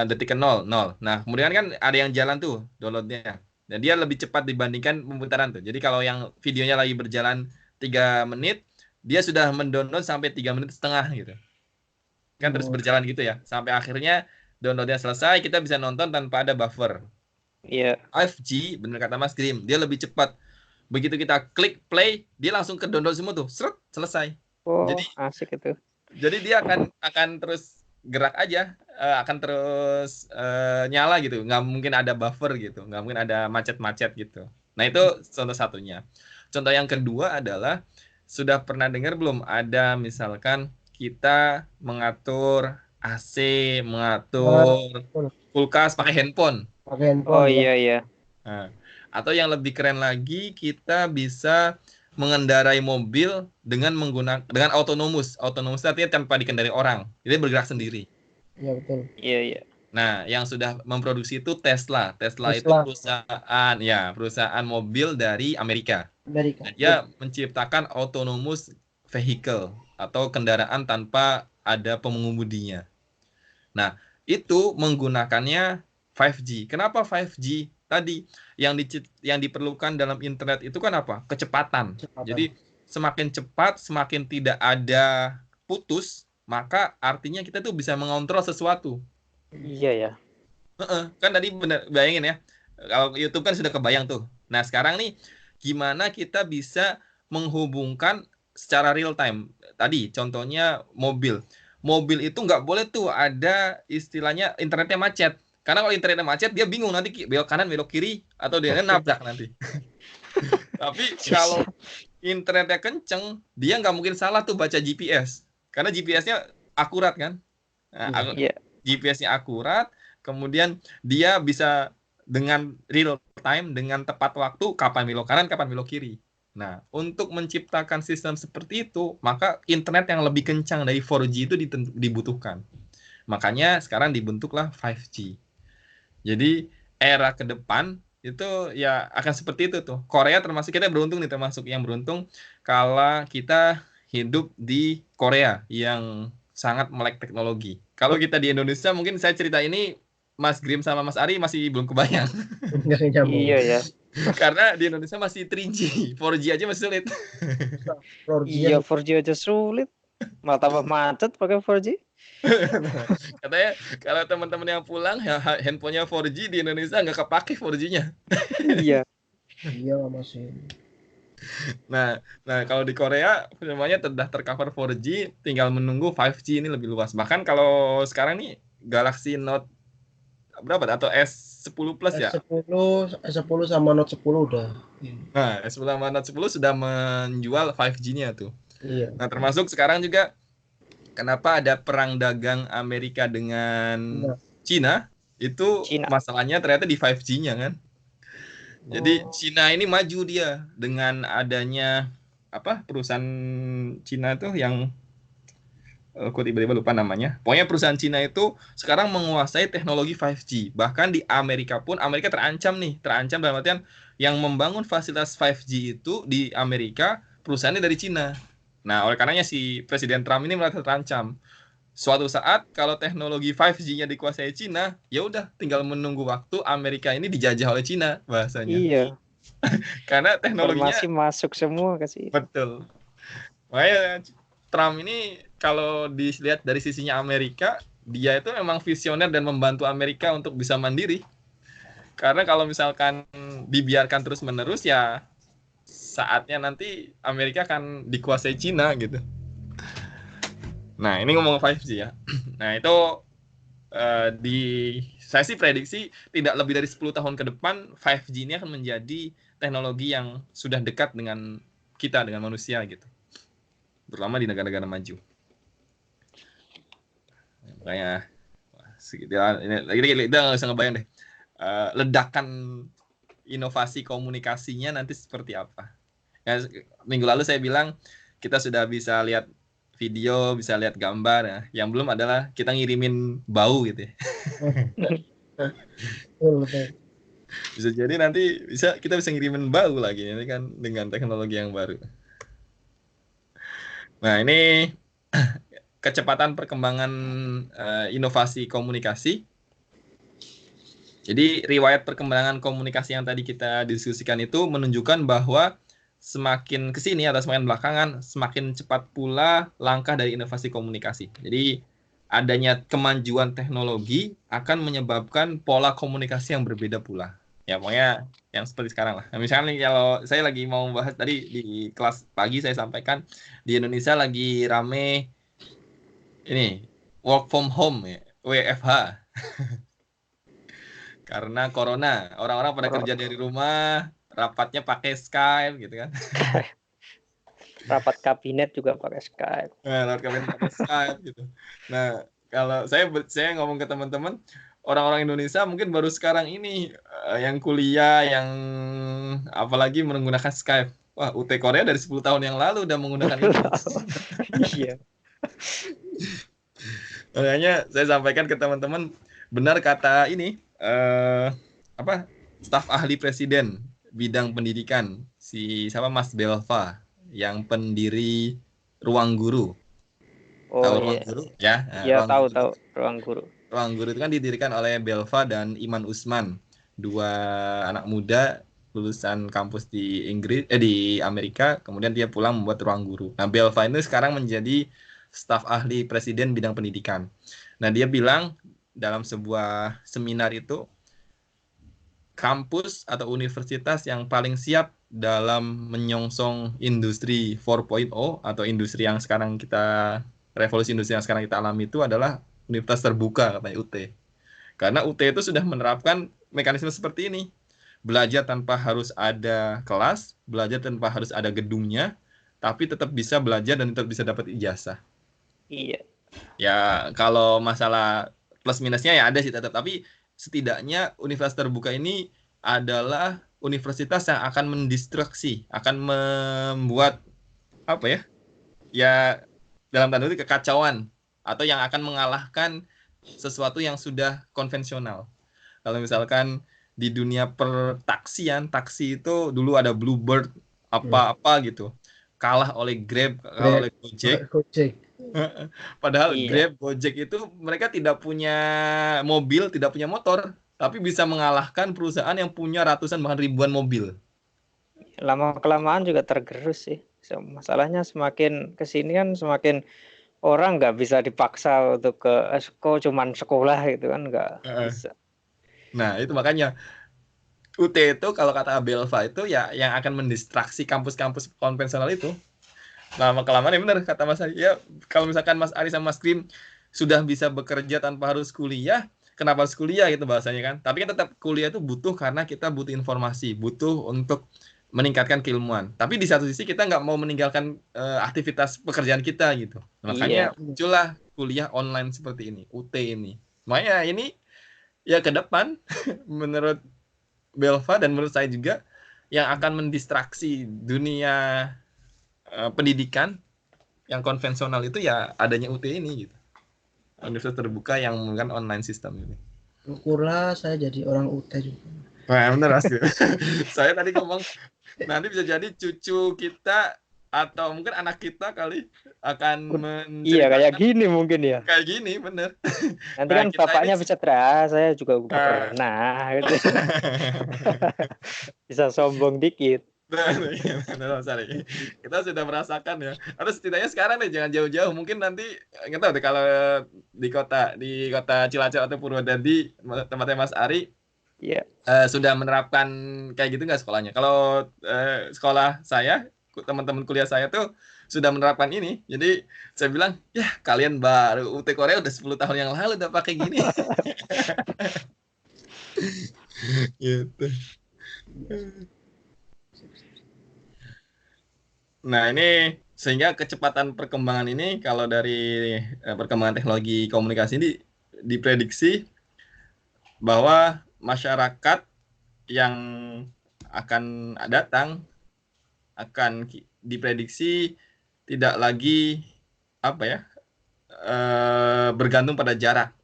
detik ke 0. Nah, kemudian kan ada yang jalan tuh downloadnya. Dan dia lebih cepat dibandingkan pemutaran tuh. Jadi kalau yang videonya lagi berjalan 3 menit, dia sudah mendownload sampai 3 menit setengah gitu. Kan terus berjalan gitu ya. Sampai akhirnya downloadnya selesai, kita bisa nonton tanpa ada buffer. Iya. 5G, bener kata Mas Grim, dia lebih cepat. Begitu kita klik play, dia langsung ke download semua tuh. Seret, selesai. Jadi asik itu. Jadi dia akan terus gerak aja, akan terus nyala gitu. Nggak mungkin ada buffer gitu. Nggak mungkin ada macet-macet gitu. Nah, itu contoh satunya. Contoh yang kedua adalah, sudah pernah dengar belum ada misalkan kita mengatur AC, mengatur kulkas pakai handphone. Oh iya. Nah, atau yang lebih keren lagi, kita bisa mengendarai mobil dengan autonomous. Autonomous artinya tanpa dikendari orang. Jadi bergerak sendiri. Iya betul. Iya. Nah, yang sudah memproduksi itu Tesla. Tesla itu perusahaan mobil dari Amerika. Nah, dia menciptakan autonomous vehicle atau kendaraan tanpa ada pengemudinya. Nah, itu menggunakannya 5G. Kenapa 5G? Tadi yang diperlukan dalam internet itu kan apa? Kecepatan. Jadi semakin cepat, semakin tidak ada putus, maka artinya kita tuh bisa mengontrol sesuatu. Iya ya. Kan tadi bener, bayangin ya, kalau YouTube kan sudah kebayang tuh. Nah, sekarang nih gimana kita bisa menghubungkan secara real time? Tadi contohnya mobil itu nggak boleh tuh ada istilahnya internetnya macet. Karena kalau internetnya macet, dia bingung nanti belok kanan, belok kiri, atau dia nabrak nanti. Tapi kalau internetnya kenceng, dia nggak mungkin salah tuh baca GPS. Karena GPS-nya akurat kan. Nah, GPS-nya akurat, kemudian dia bisa dengan real time, dengan tepat waktu, kapan belok kanan, kapan belok kiri. Nah, untuk menciptakan sistem seperti itu, maka internet yang lebih kencang dari 4G itu dibutuhkan. Makanya sekarang dibentuklah 5G. Jadi era ke depan itu ya akan seperti itu tuh. Korea termasuk, kita beruntung nih, termasuk yang beruntung kalau kita hidup di Korea yang sangat melek teknologi. Kalau kita di Indonesia, mungkin saya cerita ini Mas Grim sama Mas Ari masih belum kebayang. Iya ya. Karena di Indonesia masih 3G, 4G aja masih sulit. 4G Iya, 4G aja sulit. Malah tambah macet pakai 4G. Katanya kalau teman-teman yang pulang handphonenya 4G di Indonesia nggak kepake 4G-nya. Iya. Iya masih. Nah, kalau di Korea semuanya sudah tercover 4G, tinggal menunggu 5G ini lebih luas. Bahkan kalau sekarang nih Galaxy Note berapa atau S10 Plus ya? S10 sama Note 10 udah. Nah, S10 sama Note 10 sudah menjual 5G-nya tuh. Iya. Nah, termasuk sekarang juga kenapa ada perang dagang Amerika dengan Cina, itu masalahnya ternyata di 5G-nya kan. Jadi Cina ini maju dia dengan adanya perusahaan Cina tuh yang aku tiba-tiba lupa namanya. Pokoknya perusahaan Cina itu sekarang menguasai teknologi 5G. Bahkan di Amerika pun, Amerika terancam dalam artian yang membangun fasilitas 5G itu di Amerika perusahaannya dari Cina. Nah, oleh karenanya si Presiden Trump ini merasa terancam. Suatu saat kalau teknologi 5G-nya dikuasai Cina, ya udah tinggal menunggu waktu Amerika ini dijajah oleh Cina bahasanya. Iya. Karena teknologinya masih masuk semua ke situ. Betul. Makanya Trump ini kalau dilihat dari sisinya Amerika, dia itu memang visioner dan membantu Amerika untuk bisa mandiri. Karena kalau misalkan dibiarkan terus-menerus ya saatnya nanti Amerika akan dikuasai Cina gitu. Nah, ini ngomong 5G ya. Nah, itu saya sih prediksi tidak lebih dari 10 tahun ke depan 5G ini akan menjadi teknologi yang sudah dekat dengan kita, dengan manusia gitu. Terutama di negara-negara maju. Makanya ini kita nggak usah ngebayang deh ledakan inovasi komunikasinya nanti seperti apa. Ya, minggu lalu saya bilang kita sudah bisa lihat video, bisa lihat gambar ya. Yang belum adalah kita ngirimin bau gitu ya. Bisa jadi nanti kita bisa ngirimin bau lagi ini kan dengan teknologi yang baru. Nah, ini kecepatan perkembangan inovasi komunikasi. Jadi riwayat perkembangan komunikasi yang tadi kita diskusikan itu menunjukkan bahwa semakin kesini atau semakin belakangan, semakin cepat pula langkah dari inovasi komunikasi. Jadi adanya kemajuan teknologi akan menyebabkan pola komunikasi yang berbeda pula. Ya pokoknya yang seperti sekarang lah. Nah, misalnya kalau saya lagi mau bahas tadi di kelas pagi saya sampaikan di Indonesia lagi rame ini work from home ya, WFH. Karena corona, orang-orang pada kerja dari rumah, rapatnya pakai Skype gitu kan. Rapat kabinet juga pakai Skype. Rapat kabinet pakai Skype gitu. Nah, kalau saya ngomong ke teman-teman, orang-orang Indonesia mungkin baru sekarang ini yang kuliah, yang apalagi menggunakan Skype. Wah, UT Korea dari 10 tahun yang lalu udah menggunakan itu. Iya. Makanya saya sampaikan ke teman-teman, benar kata ini staf ahli presiden bidang pendidikan siapa Mas Belva yang pendiri Ruang Guru. Tahu Ruang Guru ya? Iya, tahu Ruang Guru. Ruang Guru itu kan didirikan oleh Belva dan Iman Usman, dua anak muda lulusan kampus di di Amerika, kemudian dia pulang membuat Ruang Guru. Nah, Belva ini sekarang menjadi staf ahli presiden bidang pendidikan. Nah, dia bilang dalam sebuah seminar itu, kampus atau universitas yang paling siap dalam menyongsong industri 4.0 atau industri yang sekarang revolusi industri yang sekarang kita alami itu adalah universitas terbuka, katanya UT. Karena UT itu sudah menerapkan mekanisme seperti ini. Belajar tanpa harus ada kelas, belajar tanpa harus ada gedungnya, tapi tetap bisa belajar dan tetap bisa dapat ijazah. Iya. Ya, kalau masalah plus minusnya ya ada sih tetap, tapi setidaknya universitas terbuka ini adalah universitas yang akan mendistraksi, akan membuat apa ya? Ya dalam tanda kutip kekacauan atau yang akan mengalahkan sesuatu yang sudah konvensional. Kalau misalkan di dunia pertaksian, taksi itu dulu ada Bluebird apa-apa gitu. Kalah oleh Grab, kalah oleh Gojek. Padahal Grab, Gojek itu mereka tidak punya mobil, tidak punya motor, tapi bisa mengalahkan perusahaan yang punya ratusan bahkan ribuan mobil. Lama-kelamaan juga tergerus sih. Masalahnya semakin kesini kan semakin orang nggak bisa dipaksa untuk ke cuman sekolah gitu kan, nggak bisa. Nah itu makanya UT itu kalau kata Belva itu ya yang akan mendistraksi kampus-kampus konvensional itu. Lama-kelamaan ya benar kata Mas Ari. Ya kalau misalkan Mas Ari sama Mas Krim sudah bisa bekerja tanpa harus kuliah, kenapa harus kuliah gitu bahasanya kan? Tapi kan tetap kuliah itu butuh karena kita butuh informasi, butuh untuk meningkatkan keilmuan. Tapi di satu sisi kita nggak mau meninggalkan aktivitas pekerjaan kita gitu. Makanya muncullah kuliah online seperti ini, UT ini. Makanya ini ya ke depan menurut Belva dan menurut saya juga yang akan mendistraksi dunia pendidikan yang konvensional itu ya adanya UT ini gitu. Universitas terbuka yang menggunakan online system ini. Syukurlah saya jadi orang UT juga. Nah, benar Mas. Saya tadi ngomong nanti bisa jadi cucu kita atau mungkin anak kita kali akan iya kayak gini mungkin ya. Kayak gini bener. Nanti kan bapaknya bisa saya juga udah pernah gitu. Bisa sombong dikit. Sorry. Kita sudah merasakan ya. Atau setidaknya sekarang nih jangan jauh-jauh. Mungkin nanti nggak tahu deh kalau di kota Cilacap atau Purwodadi tempatnya Mas Ari sudah menerapkan kayak gitu nggak sekolahnya? Kalau sekolah saya, teman-teman kuliah saya tuh sudah menerapkan ini. Jadi saya bilang, ya kalian baru UT Korea udah 10 tahun yang lalu udah pakai gini. Gitu. Nah ini sehingga kecepatan perkembangan ini kalau dari perkembangan teknologi komunikasi ini diprediksi bahwa masyarakat yang akan datang akan diprediksi tidak lagi bergantung pada jarak.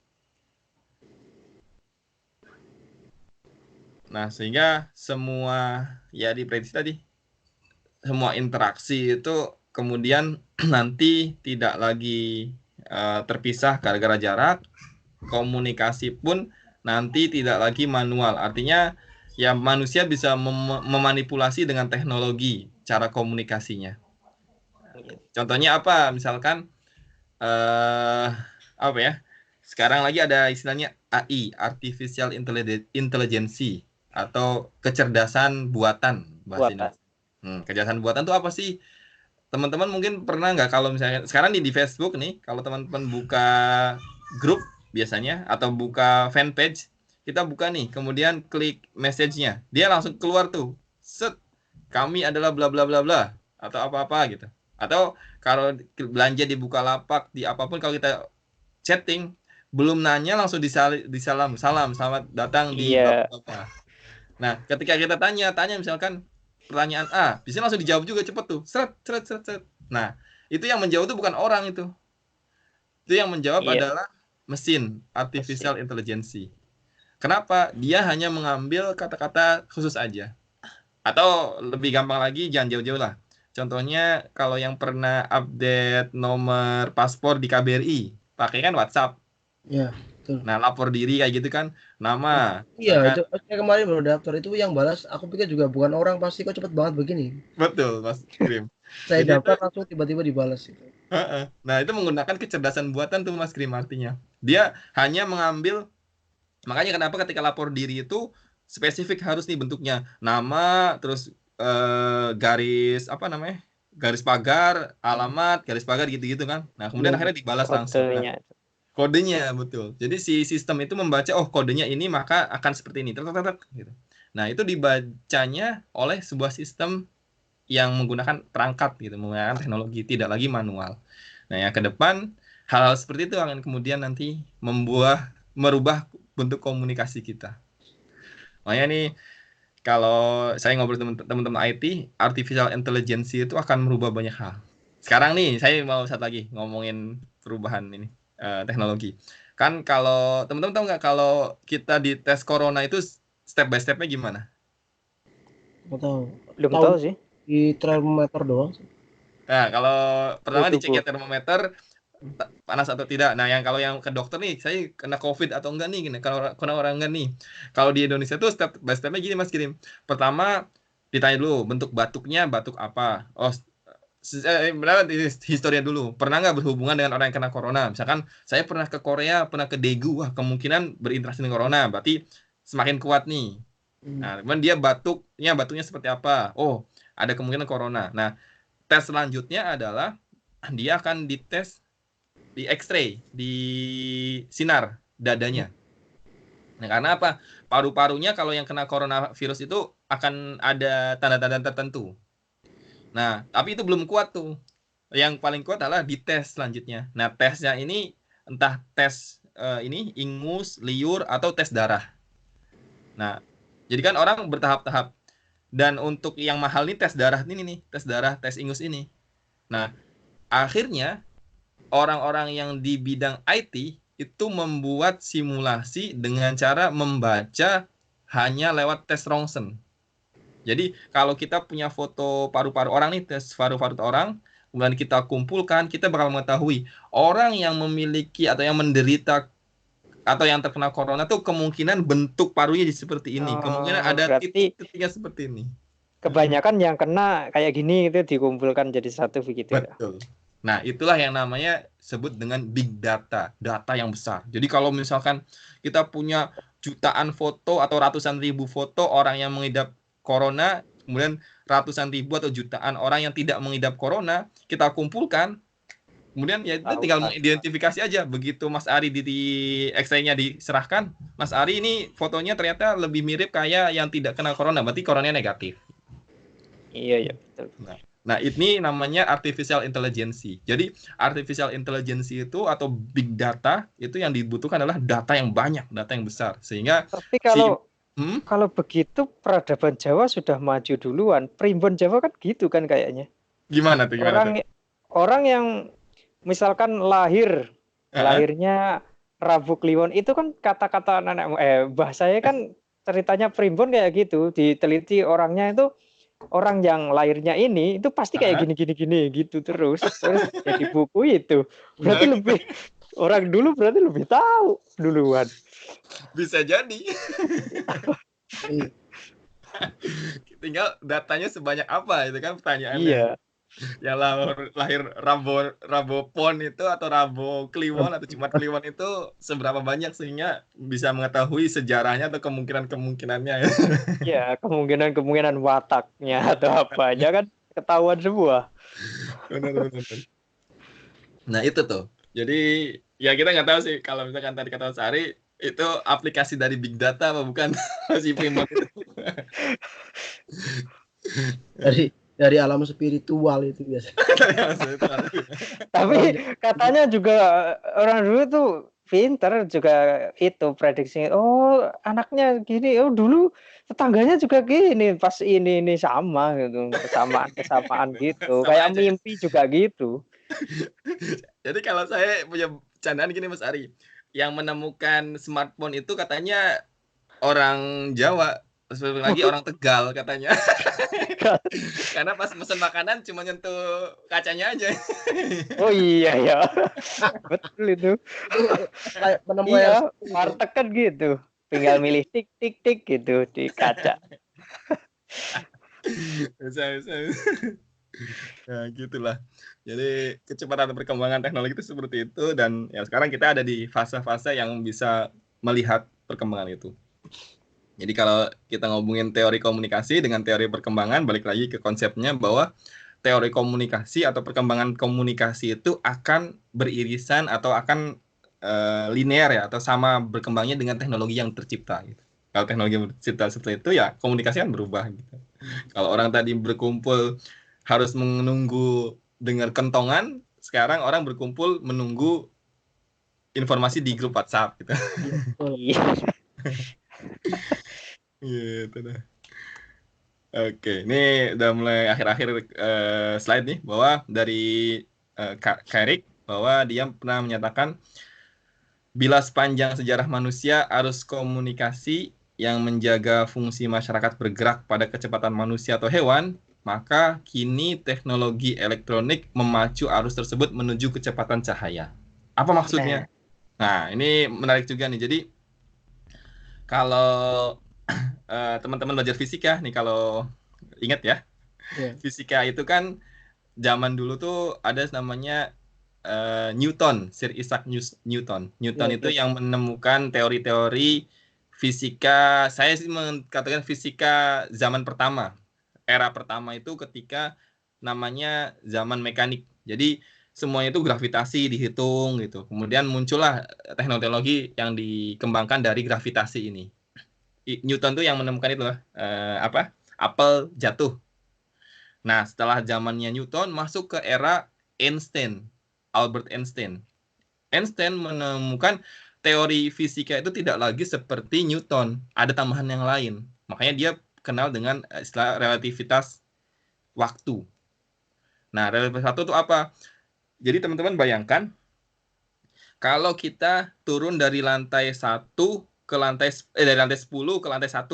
Nah sehingga semua ya diprediksi tadi semua interaksi itu kemudian nanti tidak lagi terpisah gara-gara jarak, komunikasi pun nanti tidak lagi manual. Artinya ya manusia bisa memanipulasi dengan teknologi cara komunikasinya. Contohnya apa? Misalkan sekarang lagi ada istilahnya AI, Artificial Intelligence atau kecerdasan buatan bahasa Indonesia. Kecerdasan buatan itu apa sih? Teman-teman mungkin pernah nggak kalau misalnya sekarang di Facebook nih, kalau teman-teman buka grup biasanya atau buka fanpage, kita buka nih, kemudian klik message-nya, dia langsung keluar tuh, set, kami adalah bla bla bla bla atau apa-apa gitu. Atau kalau belanja di Bukalapak, di apapun kalau kita chatting, belum nanya langsung disalam, salam, selamat datang di Bapak. Nah, ketika kita tanya misalkan pertanyaan A, bisa langsung dijawab juga cepet tuh. Seret. Nah, itu yang menjawab itu bukan orang itu. Itu yang menjawab adalah mesin, artificial intelligence. Kenapa? Dia hanya mengambil kata-kata khusus aja. Atau lebih gampang lagi, jangan jauh-jauh lah. Contohnya kalau yang pernah update nomor paspor di KBRI, pakai kan WhatsApp. Iya, betul. Nah, lapor diri kayak gitu kan, nama. Iya, itu kemarin baru daftar itu yang balas, aku pikir juga bukan orang, pasti kok cepet banget begini. Betul, Mas Krim. Saya daftar langsung tiba-tiba dibalas itu. Nah, itu menggunakan kecerdasan buatan tuh Mas Krim artinya. Dia hanya mengambil, makanya kenapa ketika lapor diri itu spesifik harus nih bentuknya nama, terus garis garis pagar, alamat, garis pagar gitu-gitu kan. Nah, kemudian akhirnya dibalas langsung. Kodenya betul. Jadi si sistem itu membaca kodenya ini maka akan seperti ini. Gitu. Nah, itu dibacanya oleh sebuah sistem yang menggunakan perangkat gitu, menggunakan teknologi, tidak lagi manual. Nah, yang ke depan hal-hal seperti itu akan kemudian nanti merubah bentuk komunikasi kita. Makanya nih kalau saya ngobrol teman-teman IT, artificial intelligence itu akan merubah banyak hal. Sekarang nih, saya mau satu lagi ngomongin perubahan ini teknologi. Kan kalau teman-teman tahu nggak kalau kita di tes corona itu step by stepnya gimana? Atau Belum tahu sih. di termometer doang. Nah, kalau pertama Suhu dicek ya tubuh. termometer panas atau tidak. Nah, kalau yang ke dokter nih, saya kena COVID atau enggak nih gini. Kalau kena orang enggak nih. Kalau di Indonesia tuh step by stepnya gini Mas Kirim. Pertama ditanya dulu bentuk batuknya batuk apa. Oh, benar historia dulu. Pernah nggak berhubungan dengan orang yang kena corona? Misalkan saya pernah ke Korea, pernah ke Daegu, wah kemungkinan berinteraksi dengan corona. Berarti semakin kuat nih. Nah, kemudian dia batuknya seperti apa? Oh, ada kemungkinan corona. Nah, tes selanjutnya adalah dia akan dites di X-ray, di sinar dadanya. Nah, karena apa? Paru-parunya kalau yang kena coronavirus itu akan ada tanda-tanda tertentu. Nah, tapi itu belum kuat tuh. Yang paling kuat adalah di tes selanjutnya. Nah, tesnya ini entah tes ini ingus, liur, atau tes darah. Nah, jadi kan orang bertahap-tahap. Dan untuk yang mahal nih tes darah ini nih, tes darah, tes ingus ini. Nah, akhirnya orang-orang yang di bidang IT itu membuat simulasi dengan cara membaca hanya lewat tes Ronsen. Jadi kalau kita punya foto paru-paru orang nih, tes paru-paru orang, kemudian kita kumpulkan, kita bakal mengetahui orang yang memiliki atau yang menderita atau yang terkena corona tuh kemungkinan bentuk parunya seperti ini, kemungkinan ada Berarti titik-titiknya seperti ini. kebanyakan yang kena kayak gini itu dikumpulkan jadi satu begitu ya. Betul. Nah, itulah yang namanya sebut dengan big data, data yang besar. Jadi kalau misalkan kita punya jutaan foto atau ratusan ribu foto orang yang mengidap corona, kemudian ratusan ribu atau jutaan orang yang tidak mengidap corona, kita kumpulkan, kemudian ya kita tinggal mengidentifikasi aja. Begitu Mas Ari di X-ray-nya diserahkan, Mas Ari ini fotonya ternyata lebih mirip kayak yang tidak kena corona, berarti coronanya negatif. Iya, betul. Nah, ini namanya artificial intelligence. Jadi, artificial intelligence itu atau big data itu yang dibutuhkan adalah data yang banyak, data yang besar. Sehingga tapi kalau begitu peradaban Jawa sudah maju duluan. Primbon Jawa kan gitu kan kayaknya. Gimana tuh? Orang yang misalkan lahirnya Rabu Kliwon itu kan kata-kata mbah saya kan ceritanya primbon kayak gitu, diteliti orangnya itu orang yang lahirnya ini itu pasti kayak gini gitu terus jadi buku itu berarti lebih orang dulu berarti lebih tahu duluan. Bisa jadi. Tinggal datanya sebanyak apa itu kan pertanyaannya. Iya. Yang lahir Rabo Pon itu atau Rabo Kliwon atau Jumat Kliwon itu seberapa banyak sehingga bisa mengetahui sejarahnya atau kemungkinannya. Ya, kemungkinan wataknya atau apanya kan ketahuan semua. Benar. Nah, itu tuh. Jadi ya kita nggak tahu sih kalau misalkan tadi kata Mas Ari itu aplikasi dari big data apa bukan si Primbon itu. Dari alam spiritual itu biasa. Tapi katanya juga orang dulu tuh pinter juga itu prediksi. Oh, anaknya gini. Oh, dulu tetangganya juga gini. Pas ini sama gitu. Kesamaan gitu. Sama kayak aja. Mimpi juga gitu. Jadi kalau saya punya candaan gini Mas Ari, yang menemukan smartphone itu katanya orang Jawa, lagi orang Tegal katanya. Karena pas pesan makanan cuma nyentuh kacanya aja. Oh iya ya. Betul itu. Kayak iya, warteg kan gitu. Tinggal milih tik gitu di kaca. Bisa. Ya gitulah. Jadi kecepatan perkembangan teknologi itu seperti itu dan ya sekarang kita ada di fase-fase yang bisa melihat perkembangan itu. Jadi kalau kita ngomongin teori komunikasi dengan teori perkembangan, balik lagi ke konsepnya bahwa teori komunikasi atau perkembangan komunikasi itu akan beririsan atau akan linear ya, atau sama berkembangnya dengan teknologi yang tercipta. Gitu. Kalau teknologi tercipta seperti itu ya komunikasi kan berubah. Gitu. Kalau orang tadi berkumpul harus menunggu dengar kentongan, sekarang orang berkumpul menunggu informasi di grup WhatsApp. Gitu. Iya. Gitu dah. Oke, ini udah mulai akhir-akhir slide nih, bahwa dari Kak Erik, bahwa dia pernah menyatakan bila sepanjang sejarah manusia arus komunikasi yang menjaga fungsi masyarakat bergerak pada kecepatan manusia atau hewan, maka kini teknologi elektronik memacu arus tersebut menuju kecepatan cahaya. Apa maksudnya? Nah, ini menarik juga nih. Jadi kalau teman-teman belajar fisika nih, kalau ingat ya, fisika itu kan zaman dulu tuh ada namanya Newton, Sir Isaac Newton. Newton itu yang menemukan teori-teori fisika, saya sih mengatakan fisika zaman pertama. Era pertama itu ketika namanya zaman mekanik. Jadi semuanya itu gravitasi dihitung gitu. Kemudian muncullah teknologi yang dikembangkan dari gravitasi ini. Newton tuh yang menemukan itu apel jatuh. Nah, setelah zamannya Newton masuk ke era Einstein, Albert Einstein. Einstein menemukan teori fisika itu tidak lagi seperti Newton, ada tambahan yang lain. Makanya dia kenal dengan istilah relativitas waktu. Nah, relativitas waktu itu apa? Jadi teman-teman bayangkan kalau kita turun dari lantai 1 ke dari lantai 10 ke lantai 1.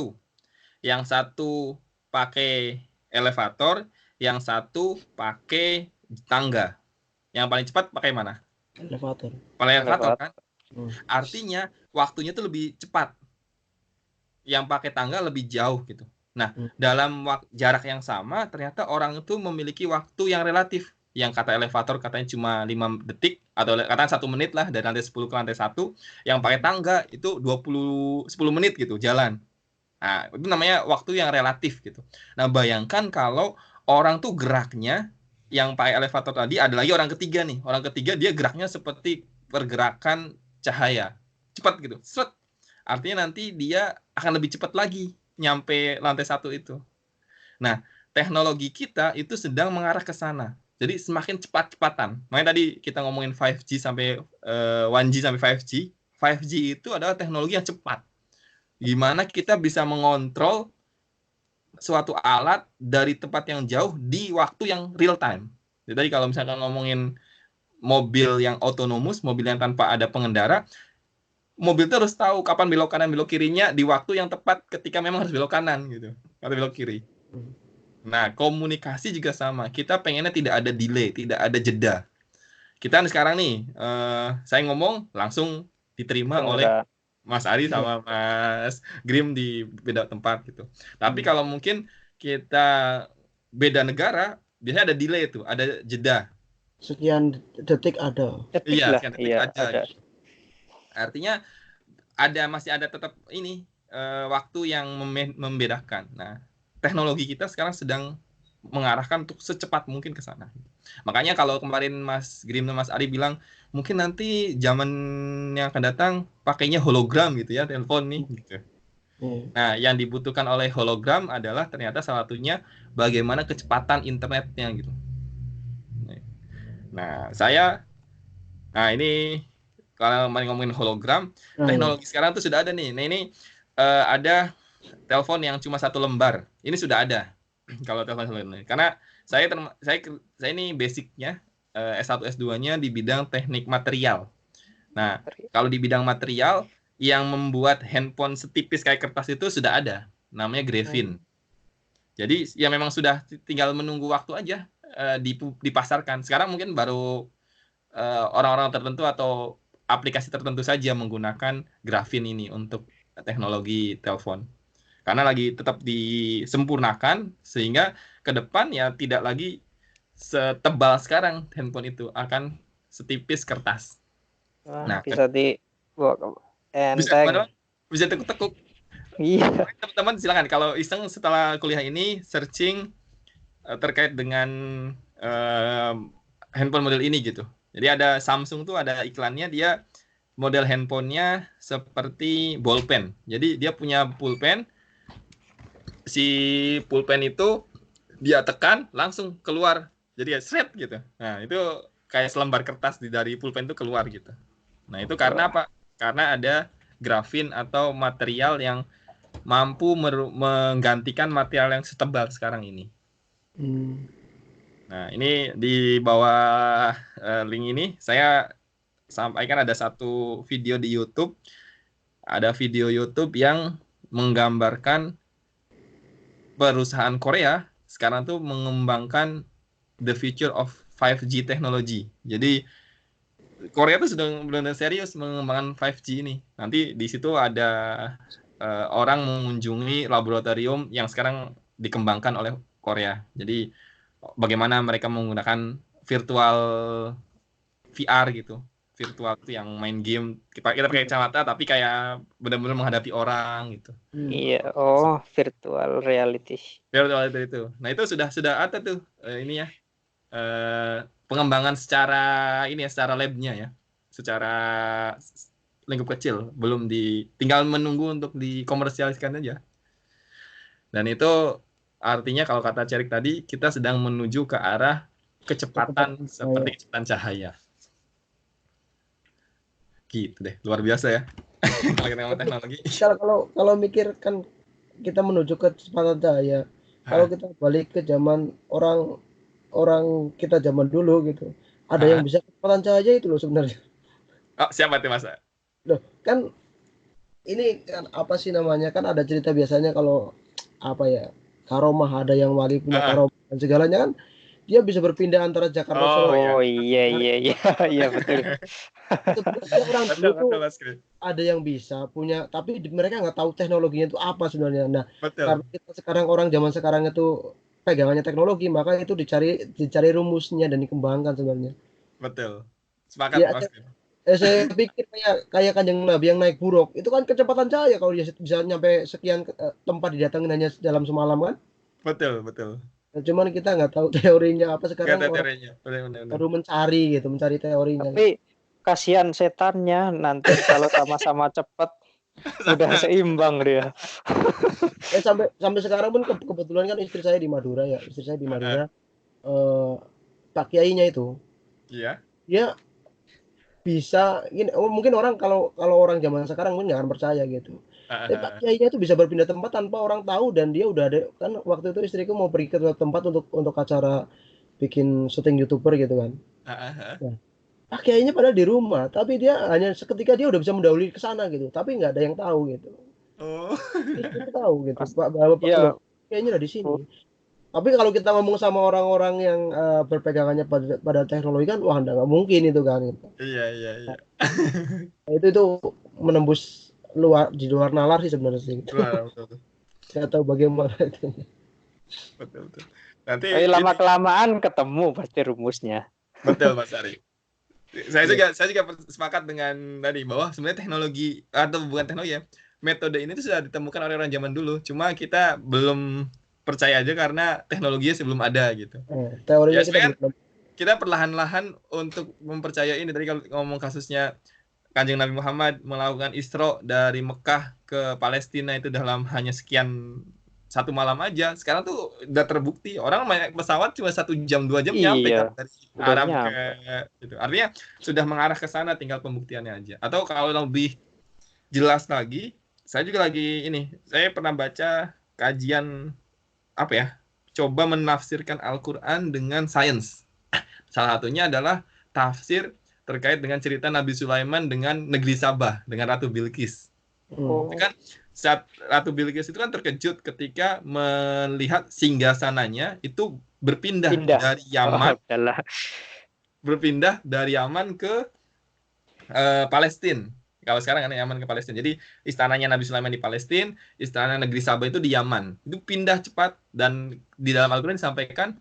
Yang satu pakai elevator, yang satu pakai tangga. Yang paling cepat pakai mana? Elevator. Pakai elevator kan? Artinya waktunya itu lebih cepat. Yang pakai tangga lebih jauh gitu. Nah, dalam jarak yang sama ternyata orang itu memiliki waktu yang relatif. Yang kata elevator katanya cuma 5 detik atau katanya 1 menit lah dari lantai 10 ke lantai 1. Yang pakai tangga itu 10 menit gitu jalan. Nah, itu namanya waktu yang relatif gitu. Nah, bayangkan kalau orang tuh geraknya yang pakai elevator tadi, ada lagi orang ketiga nih. Orang ketiga dia geraknya seperti pergerakan cahaya. Cepat gitu. Set. Artinya nanti dia akan lebih cepat lagi nyampe lantai 1 itu. Nah, teknologi kita itu sedang mengarah ke sana. Jadi semakin cepat-cepatan. Makanya tadi kita ngomongin 5G sampai 1G sampai 5G. 5G itu adalah teknologi yang cepat. Gimana kita bisa mengontrol suatu alat dari tempat yang jauh di waktu yang real time. Jadi kalau misalkan ngomongin mobil yang otonomus, mobil yang tanpa ada pengendara, mobil itu harus tahu kapan belok kanan, belok kirinya di waktu yang tepat ketika memang harus belok kanan gitu, atau belok kiri. Nah, komunikasi juga sama. Kita pengennya tidak ada delay, tidak ada jeda. Kita sekarang nih, saya ngomong langsung diterima oleh Mas Ari sama Mas Grim di beda tempat gitu. Tapi kalau mungkin kita beda negara, biasanya ada delay tuh, ada jeda. Sekian detik ada. Iya, sekian detik ada. Gitu. Artinya masih ada tetap ini waktu yang membedakan. Nah, teknologi kita sekarang sedang mengarahkan untuk secepat mungkin ke sana. Makanya kalau kemarin Mas Grim dan Mas Ari bilang mungkin nanti zaman yang akan datang pakainya hologram gitu ya, telepon nih gitu. Nah, yang dibutuhkan oleh hologram adalah ternyata salah satunya bagaimana kecepatan internetnya gitu. Nah, ini kalau ngomongin hologram, teknologi sekarang tuh sudah ada nih. Nah, ini ada telepon yang cuma 1 lembar. Ini sudah ada. Kalau telepon ini. Karena saya ini basicnya S1 S2-nya di bidang teknik material. Nah, kalau di bidang material yang membuat handphone setipis kayak kertas itu sudah ada, namanya graphene. Jadi ya memang sudah tinggal menunggu waktu aja dipasarkan. Sekarang mungkin baru orang-orang tertentu atau aplikasi tertentu saja menggunakan graphene ini untuk teknologi telepon. Karena lagi tetap disempurnakan sehingga ke depan ya tidak lagi setebal sekarang handphone itu, akan setipis kertas. Nah, bisa enteng. Bisa tekuk-tekuk. Iya. Teman-teman silakan kalau iseng setelah kuliah ini searching terkait dengan handphone model ini gitu. Jadi ada Samsung tuh ada iklannya, dia model handphonenya seperti bolpen. Jadi dia punya pulpen. Si pulpen itu dia tekan langsung keluar, jadi ya shred gitu. Nah itu kayak selembar kertas dari pulpen itu keluar gitu. Nah itu karena apa? Karena ada grafin atau material yang mampu menggantikan material yang setebal sekarang ini. Nah, ini di bawah link ini saya sampaikan ada satu video di YouTube. Ada video YouTube yang menggambarkan perusahaan Korea sekarang tuh mengembangkan the future of 5G technology. Jadi Korea tuh sedang benar-benar serius mengembangkan 5G ini. Nanti di situ ada orang mengunjungi laboratorium yang sekarang dikembangkan oleh Korea. Jadi bagaimana mereka menggunakan virtual VR gitu. Virtual itu yang main game, kita pakai kacamata tapi kayak benar-benar menghadapi orang gitu. Iya, virtual reality. Virtual itu. Nah, itu sudah ada tuh ini ya. Pengembangan secara labnya ya. Secara lingkup kecil, belum tinggal menunggu untuk dikomersialiskan aja. Dan itu artinya kalau kata Cerik tadi, kita sedang menuju ke arah kecepatan seperti kecepatan cahaya. Gitu deh, luar biasa ya. Kalau kita ngomong teknologi. Kalau mikir kan kita menuju ke kecepatan cahaya. Kalau kita balik ke zaman orang kita zaman dulu gitu, ada yang bisa kecepatan cahaya itu loh sebenarnya. Oh, siapa tuh Mas? Loh, kan ini kan apa sih namanya, kan ada cerita biasanya kalau apa ya, karomah, ada yang wali punya karomah dan segalanya kan dia bisa berpindah antara Jakarta Solo. Iya betul. Orang dulu tuh ada yang bisa punya, tapi mereka nggak tahu teknologinya itu apa sebenarnya. Nah, karena kita sekarang orang zaman sekarang itu pegangannya teknologi, maka itu dicari rumusnya dan dikembangkan sebenarnya. Betul. Sepakat, Mas. Saya pikir kayak Kanjeng Nabi yang naik buruk itu kan kecepatan cahaya kalau dia bisa nyampe sekian tempat didatangin hanya dalam semalam kan. Betul. Nah, cuman kita nggak tahu teorinya apa sekarang. Teorinya. Baru mencari teorinya. Tapi kasihan setannya nanti kalau sama-sama cepat udah seimbang dia. Sampai sekarang pun kebetulan kan istri saya di Madura ya. Pak Kiainya itu. Iya. Dia bisa gini, mungkin orang kalau orang zaman sekarang mungkin nggak akan percaya gitu. Tapi Pak Kiainya itu bisa berpindah tempat tanpa orang tahu, dan dia udah ada kan. Waktu itu istriku mau pergi ke tempat untuk acara bikin syuting YouTuber gitu kan. Nah, Pak Kiainya padahal di rumah, tapi dia hanya seketika dia udah bisa mendahului ke sana gitu, tapi nggak ada yang tahu gitu. Kita tahu gitu, Pak Kiainya udah di sini. Tapi kalau kita ngomong sama orang-orang yang berpegangannya pada teknologi kan, wah nggak mungkin itu kan. Gitu. Iya. Itu menembus di luar nalar sih sebenarnya sih. Gitu. Betul. Saya tahu bagaimana itu. Betul. Nanti lama kelamaan ketemu pasti rumusnya. Betul, Mas Ari. Saya juga sepakat dengan tadi bahwa sebenarnya teknologi atau bukan teknologi ya, metode ini tuh sudah ditemukan oleh orang zaman dulu. Cuma kita belum percaya aja karena teknologinya sebelum ada gitu. Teorinya kita perlahan-lahan untuk mempercayai ini. Tadi kalau ngomong kasusnya Kanjeng Nabi Muhammad melakukan Isra dari Mekah ke Palestina itu dalam hanya sekian satu malam aja. Sekarang tuh udah terbukti orang naik pesawat cuma 1 jam 2 jam nyampe kan dari Arab ke gitu. Artinya sudah mengarah ke sana, tinggal pembuktiannya aja. Atau kalau lebih jelas lagi, saya juga saya pernah baca kajian coba menafsirkan Al-Quran dengan sains. Salah satunya adalah tafsir terkait dengan cerita Nabi Sulaiman dengan negeri Sabah, dengan Ratu Bilqis. Itu kan saat Ratu Bilqis itu kan terkejut ketika melihat singgasananya itu berpindah dari Yaman, berpindah dari Yaman ke Palestina. Kalau sekarang kan Yaman ke Palestina. Jadi istananya Nabi Sulaiman di Palestina, istana negeri Sabah itu di Yaman. Itu pindah cepat, dan di dalam Al-Quran disampaikan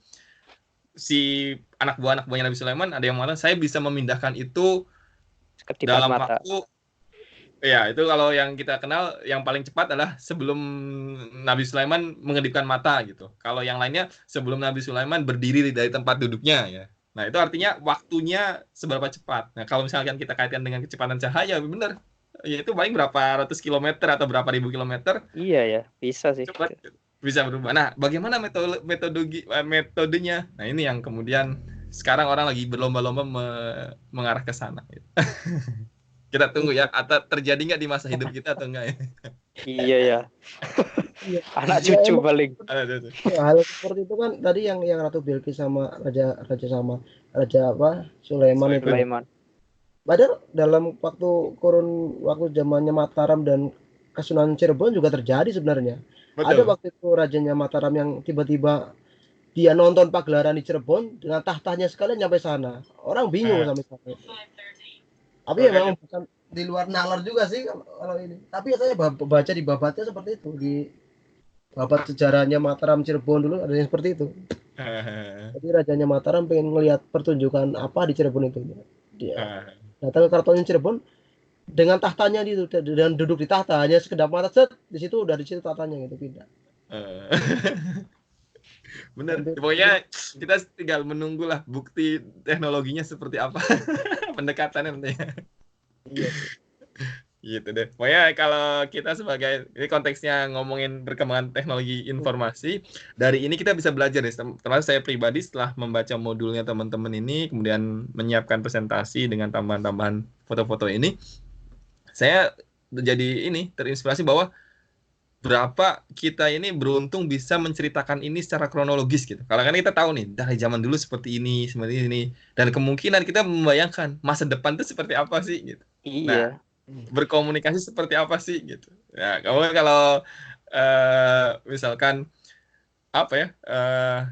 si anak buahnya Nabi Sulaiman ada yang mengatakan saya bisa memindahkan itu dalam waktu. Ya, itu kalau yang kita kenal yang paling cepat adalah sebelum Nabi Sulaiman mengedipkan mata gitu. Kalau yang lainnya sebelum Nabi Sulaiman berdiri dari tempat duduknya ya. Nah, itu artinya waktunya seberapa cepat. Nah, kalau misalkan kita kaitkan dengan kecepatan cahaya, benar. Ya itu paling berapa ratus kilometer atau berapa ribu kilometer. Iya ya, bisa sih. Cepat, bisa berubah. Nah, bagaimana metodenya? Nah, ini yang kemudian sekarang orang lagi berlomba-lomba mengarah ke sana. Gitu. Kita tunggu ya, atau terjadi nggak di masa hidup kita atau enggak ya? Iya ya. Iya. Anak Ya, cucu emang paling. hal seperti itu kan tadi yang Ratu Bilqis sama Raja apa Sulaiman itu. Sulaiman. Padahal dalam waktu zamannya Mataram dan Kesunanan Cirebon juga terjadi sebenarnya. Ada Betul. waktu itu rajanya Mataram yang tiba-tiba dia nonton pagelaran di Cirebon dengan tahtanya sekalian nyampe sana. Orang bingung sampai sana. Tapi ya memang bukan di luar nalar juga sih kalau ini. Tapi saya baca di babatnya seperti itu, di babat sejarahnya Mataram Cirebon dulu ada yang seperti itu. Jadi rajanya Mataram pengen ngelihat pertunjukan apa di Cirebon itu. Dia datang ke Keraton Cirebon dengan tahtanya gitu dan duduk di tahta, hanya sekedap mata set di situ tahtanya gitu, pindah. Bener, pokoknya kita tinggal menunggulah bukti teknologinya seperti apa. Pendekatannya nanti. Iya. Gitu deh. Pokoknya kalau kita sebagai, ini konteksnya ngomongin perkembangan teknologi informasi, dari ini kita bisa belajar nih. Termasuk saya pribadi setelah membaca modulnya teman-teman ini, kemudian menyiapkan presentasi dengan tambahan-tambahan foto-foto ini, saya jadi terinspirasi bahwa berapa kita ini beruntung bisa menceritakan ini secara kronologis gitu. Kalau kan kita tahu nih dari zaman dulu seperti ini, dan kemungkinan kita membayangkan masa depan itu seperti apa sih gitu. Iya. Nah, berkomunikasi seperti apa sih gitu. Ya, kalau misalkan apa ya,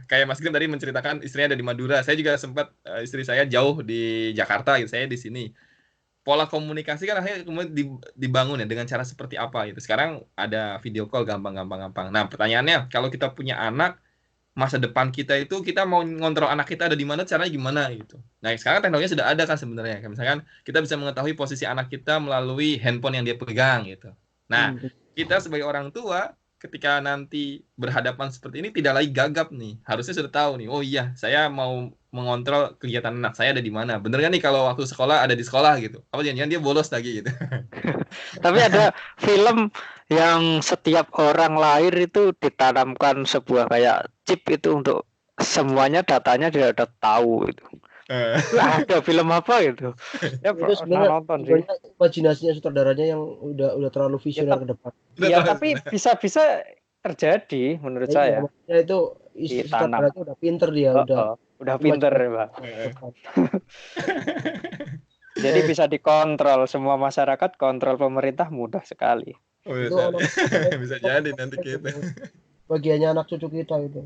kayak Mas Grim tadi menceritakan istrinya ada di Madura. Saya juga sempat istri saya jauh di Jakarta gitu, saya di sini. Pola komunikasi kan akhirnya kemudian dibangun ya dengan cara seperti apa gitu. Sekarang ada video call gampang. Nah, pertanyaannya kalau kita punya anak, masa depan kita itu kita mau ngontrol anak kita ada di mana, caranya gimana gitu. Nah, sekarang teknologinya sudah ada kan sebenarnya. Misalkan kita bisa mengetahui posisi anak kita melalui handphone yang dia pegang gitu. Nah, kita sebagai orang tua ketika nanti berhadapan seperti ini tidak lagi gagap nih. Harusnya sudah tahu nih, oh iya, saya mau mengontrol kegiatan anak saya ada di mana. Bener kan nih kalau waktu sekolah ada di sekolah gitu. Apa jangan-jangan dia bolos lagi gitu. Tapi ada film yang setiap orang lahir itu ditanamkan sebuah kayak chip itu untuk semuanya datanya dia udah tahu itu. Ada film apa gitu? Ya pernah nonton sih. Imajinasinya sutradaranya yang udah terlalu visioner ke depan. Iya, tapi bisa terjadi menurut saya. Maksudnya itu sutradaranya udah pinter dia, udah pinter ya, Pak. Jadi bisa dikontrol semua masyarakat, kontrol pemerintah mudah sekali. Oh, bisa jadi nanti kita. Bagiannya anak cucu kita itu.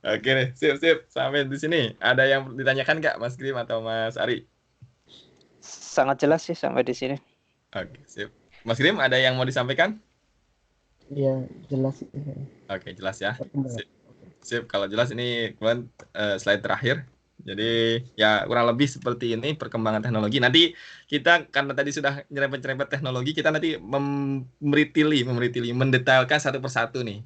Oke nih, sip. Sampai di sini. Ada yang ditanyakan nggak, Mas Grim atau Mas Ari? Sangat jelas sih sampai di sini. Oke, sip. Mas Grim, ada yang mau disampaikan? Iya, jelas. Oke, jelas ya. Sip. Kalau jelas ini kemudian slide terakhir. Jadi ya kurang lebih seperti ini perkembangan teknologi. Nanti kita karena tadi sudah nyerempet-nyerempet teknologi, kita nanti meritili, mendetailkan satu persatu nih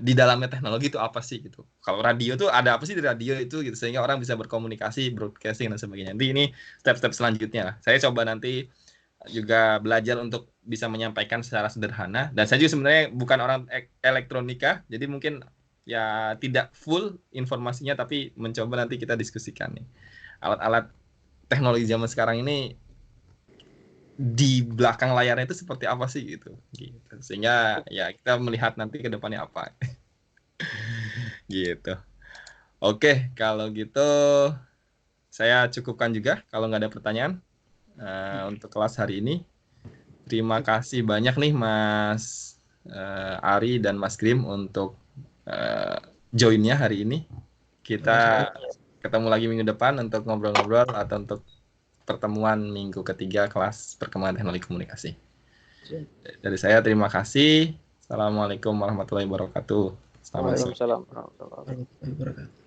di dalamnya teknologi itu apa sih gitu. Kalau radio tuh ada apa sih di radio itu gitu sehingga orang bisa berkomunikasi, broadcasting dan sebagainya. Nanti ini step-step selanjutnya lah. Saya coba nanti juga belajar untuk bisa menyampaikan secara sederhana. Dan saya juga sebenarnya bukan orang elektronika, jadi mungkin ya tidak full informasinya, tapi mencoba nanti kita diskusikan nih alat-alat teknologi zaman sekarang ini di belakang layarnya itu seperti apa sih gitu. Sehingga ya kita melihat nanti ke depannya apa. Gitu. Oke, kalau gitu saya cukupkan juga kalau nggak ada pertanyaan untuk kelas hari ini. Terima kasih banyak nih Mas Ari dan Mas Grim untuk joinnya hari ini. Kita ketemu lagi minggu depan untuk ngobrol-ngobrol atau untuk pertemuan minggu ketiga kelas perkembangan teknologi komunikasi. Dari saya terima kasih. Assalamualaikum warahmatullahi wabarakatuh. Waalaikumsalam warahmatullahi wabarakatuh.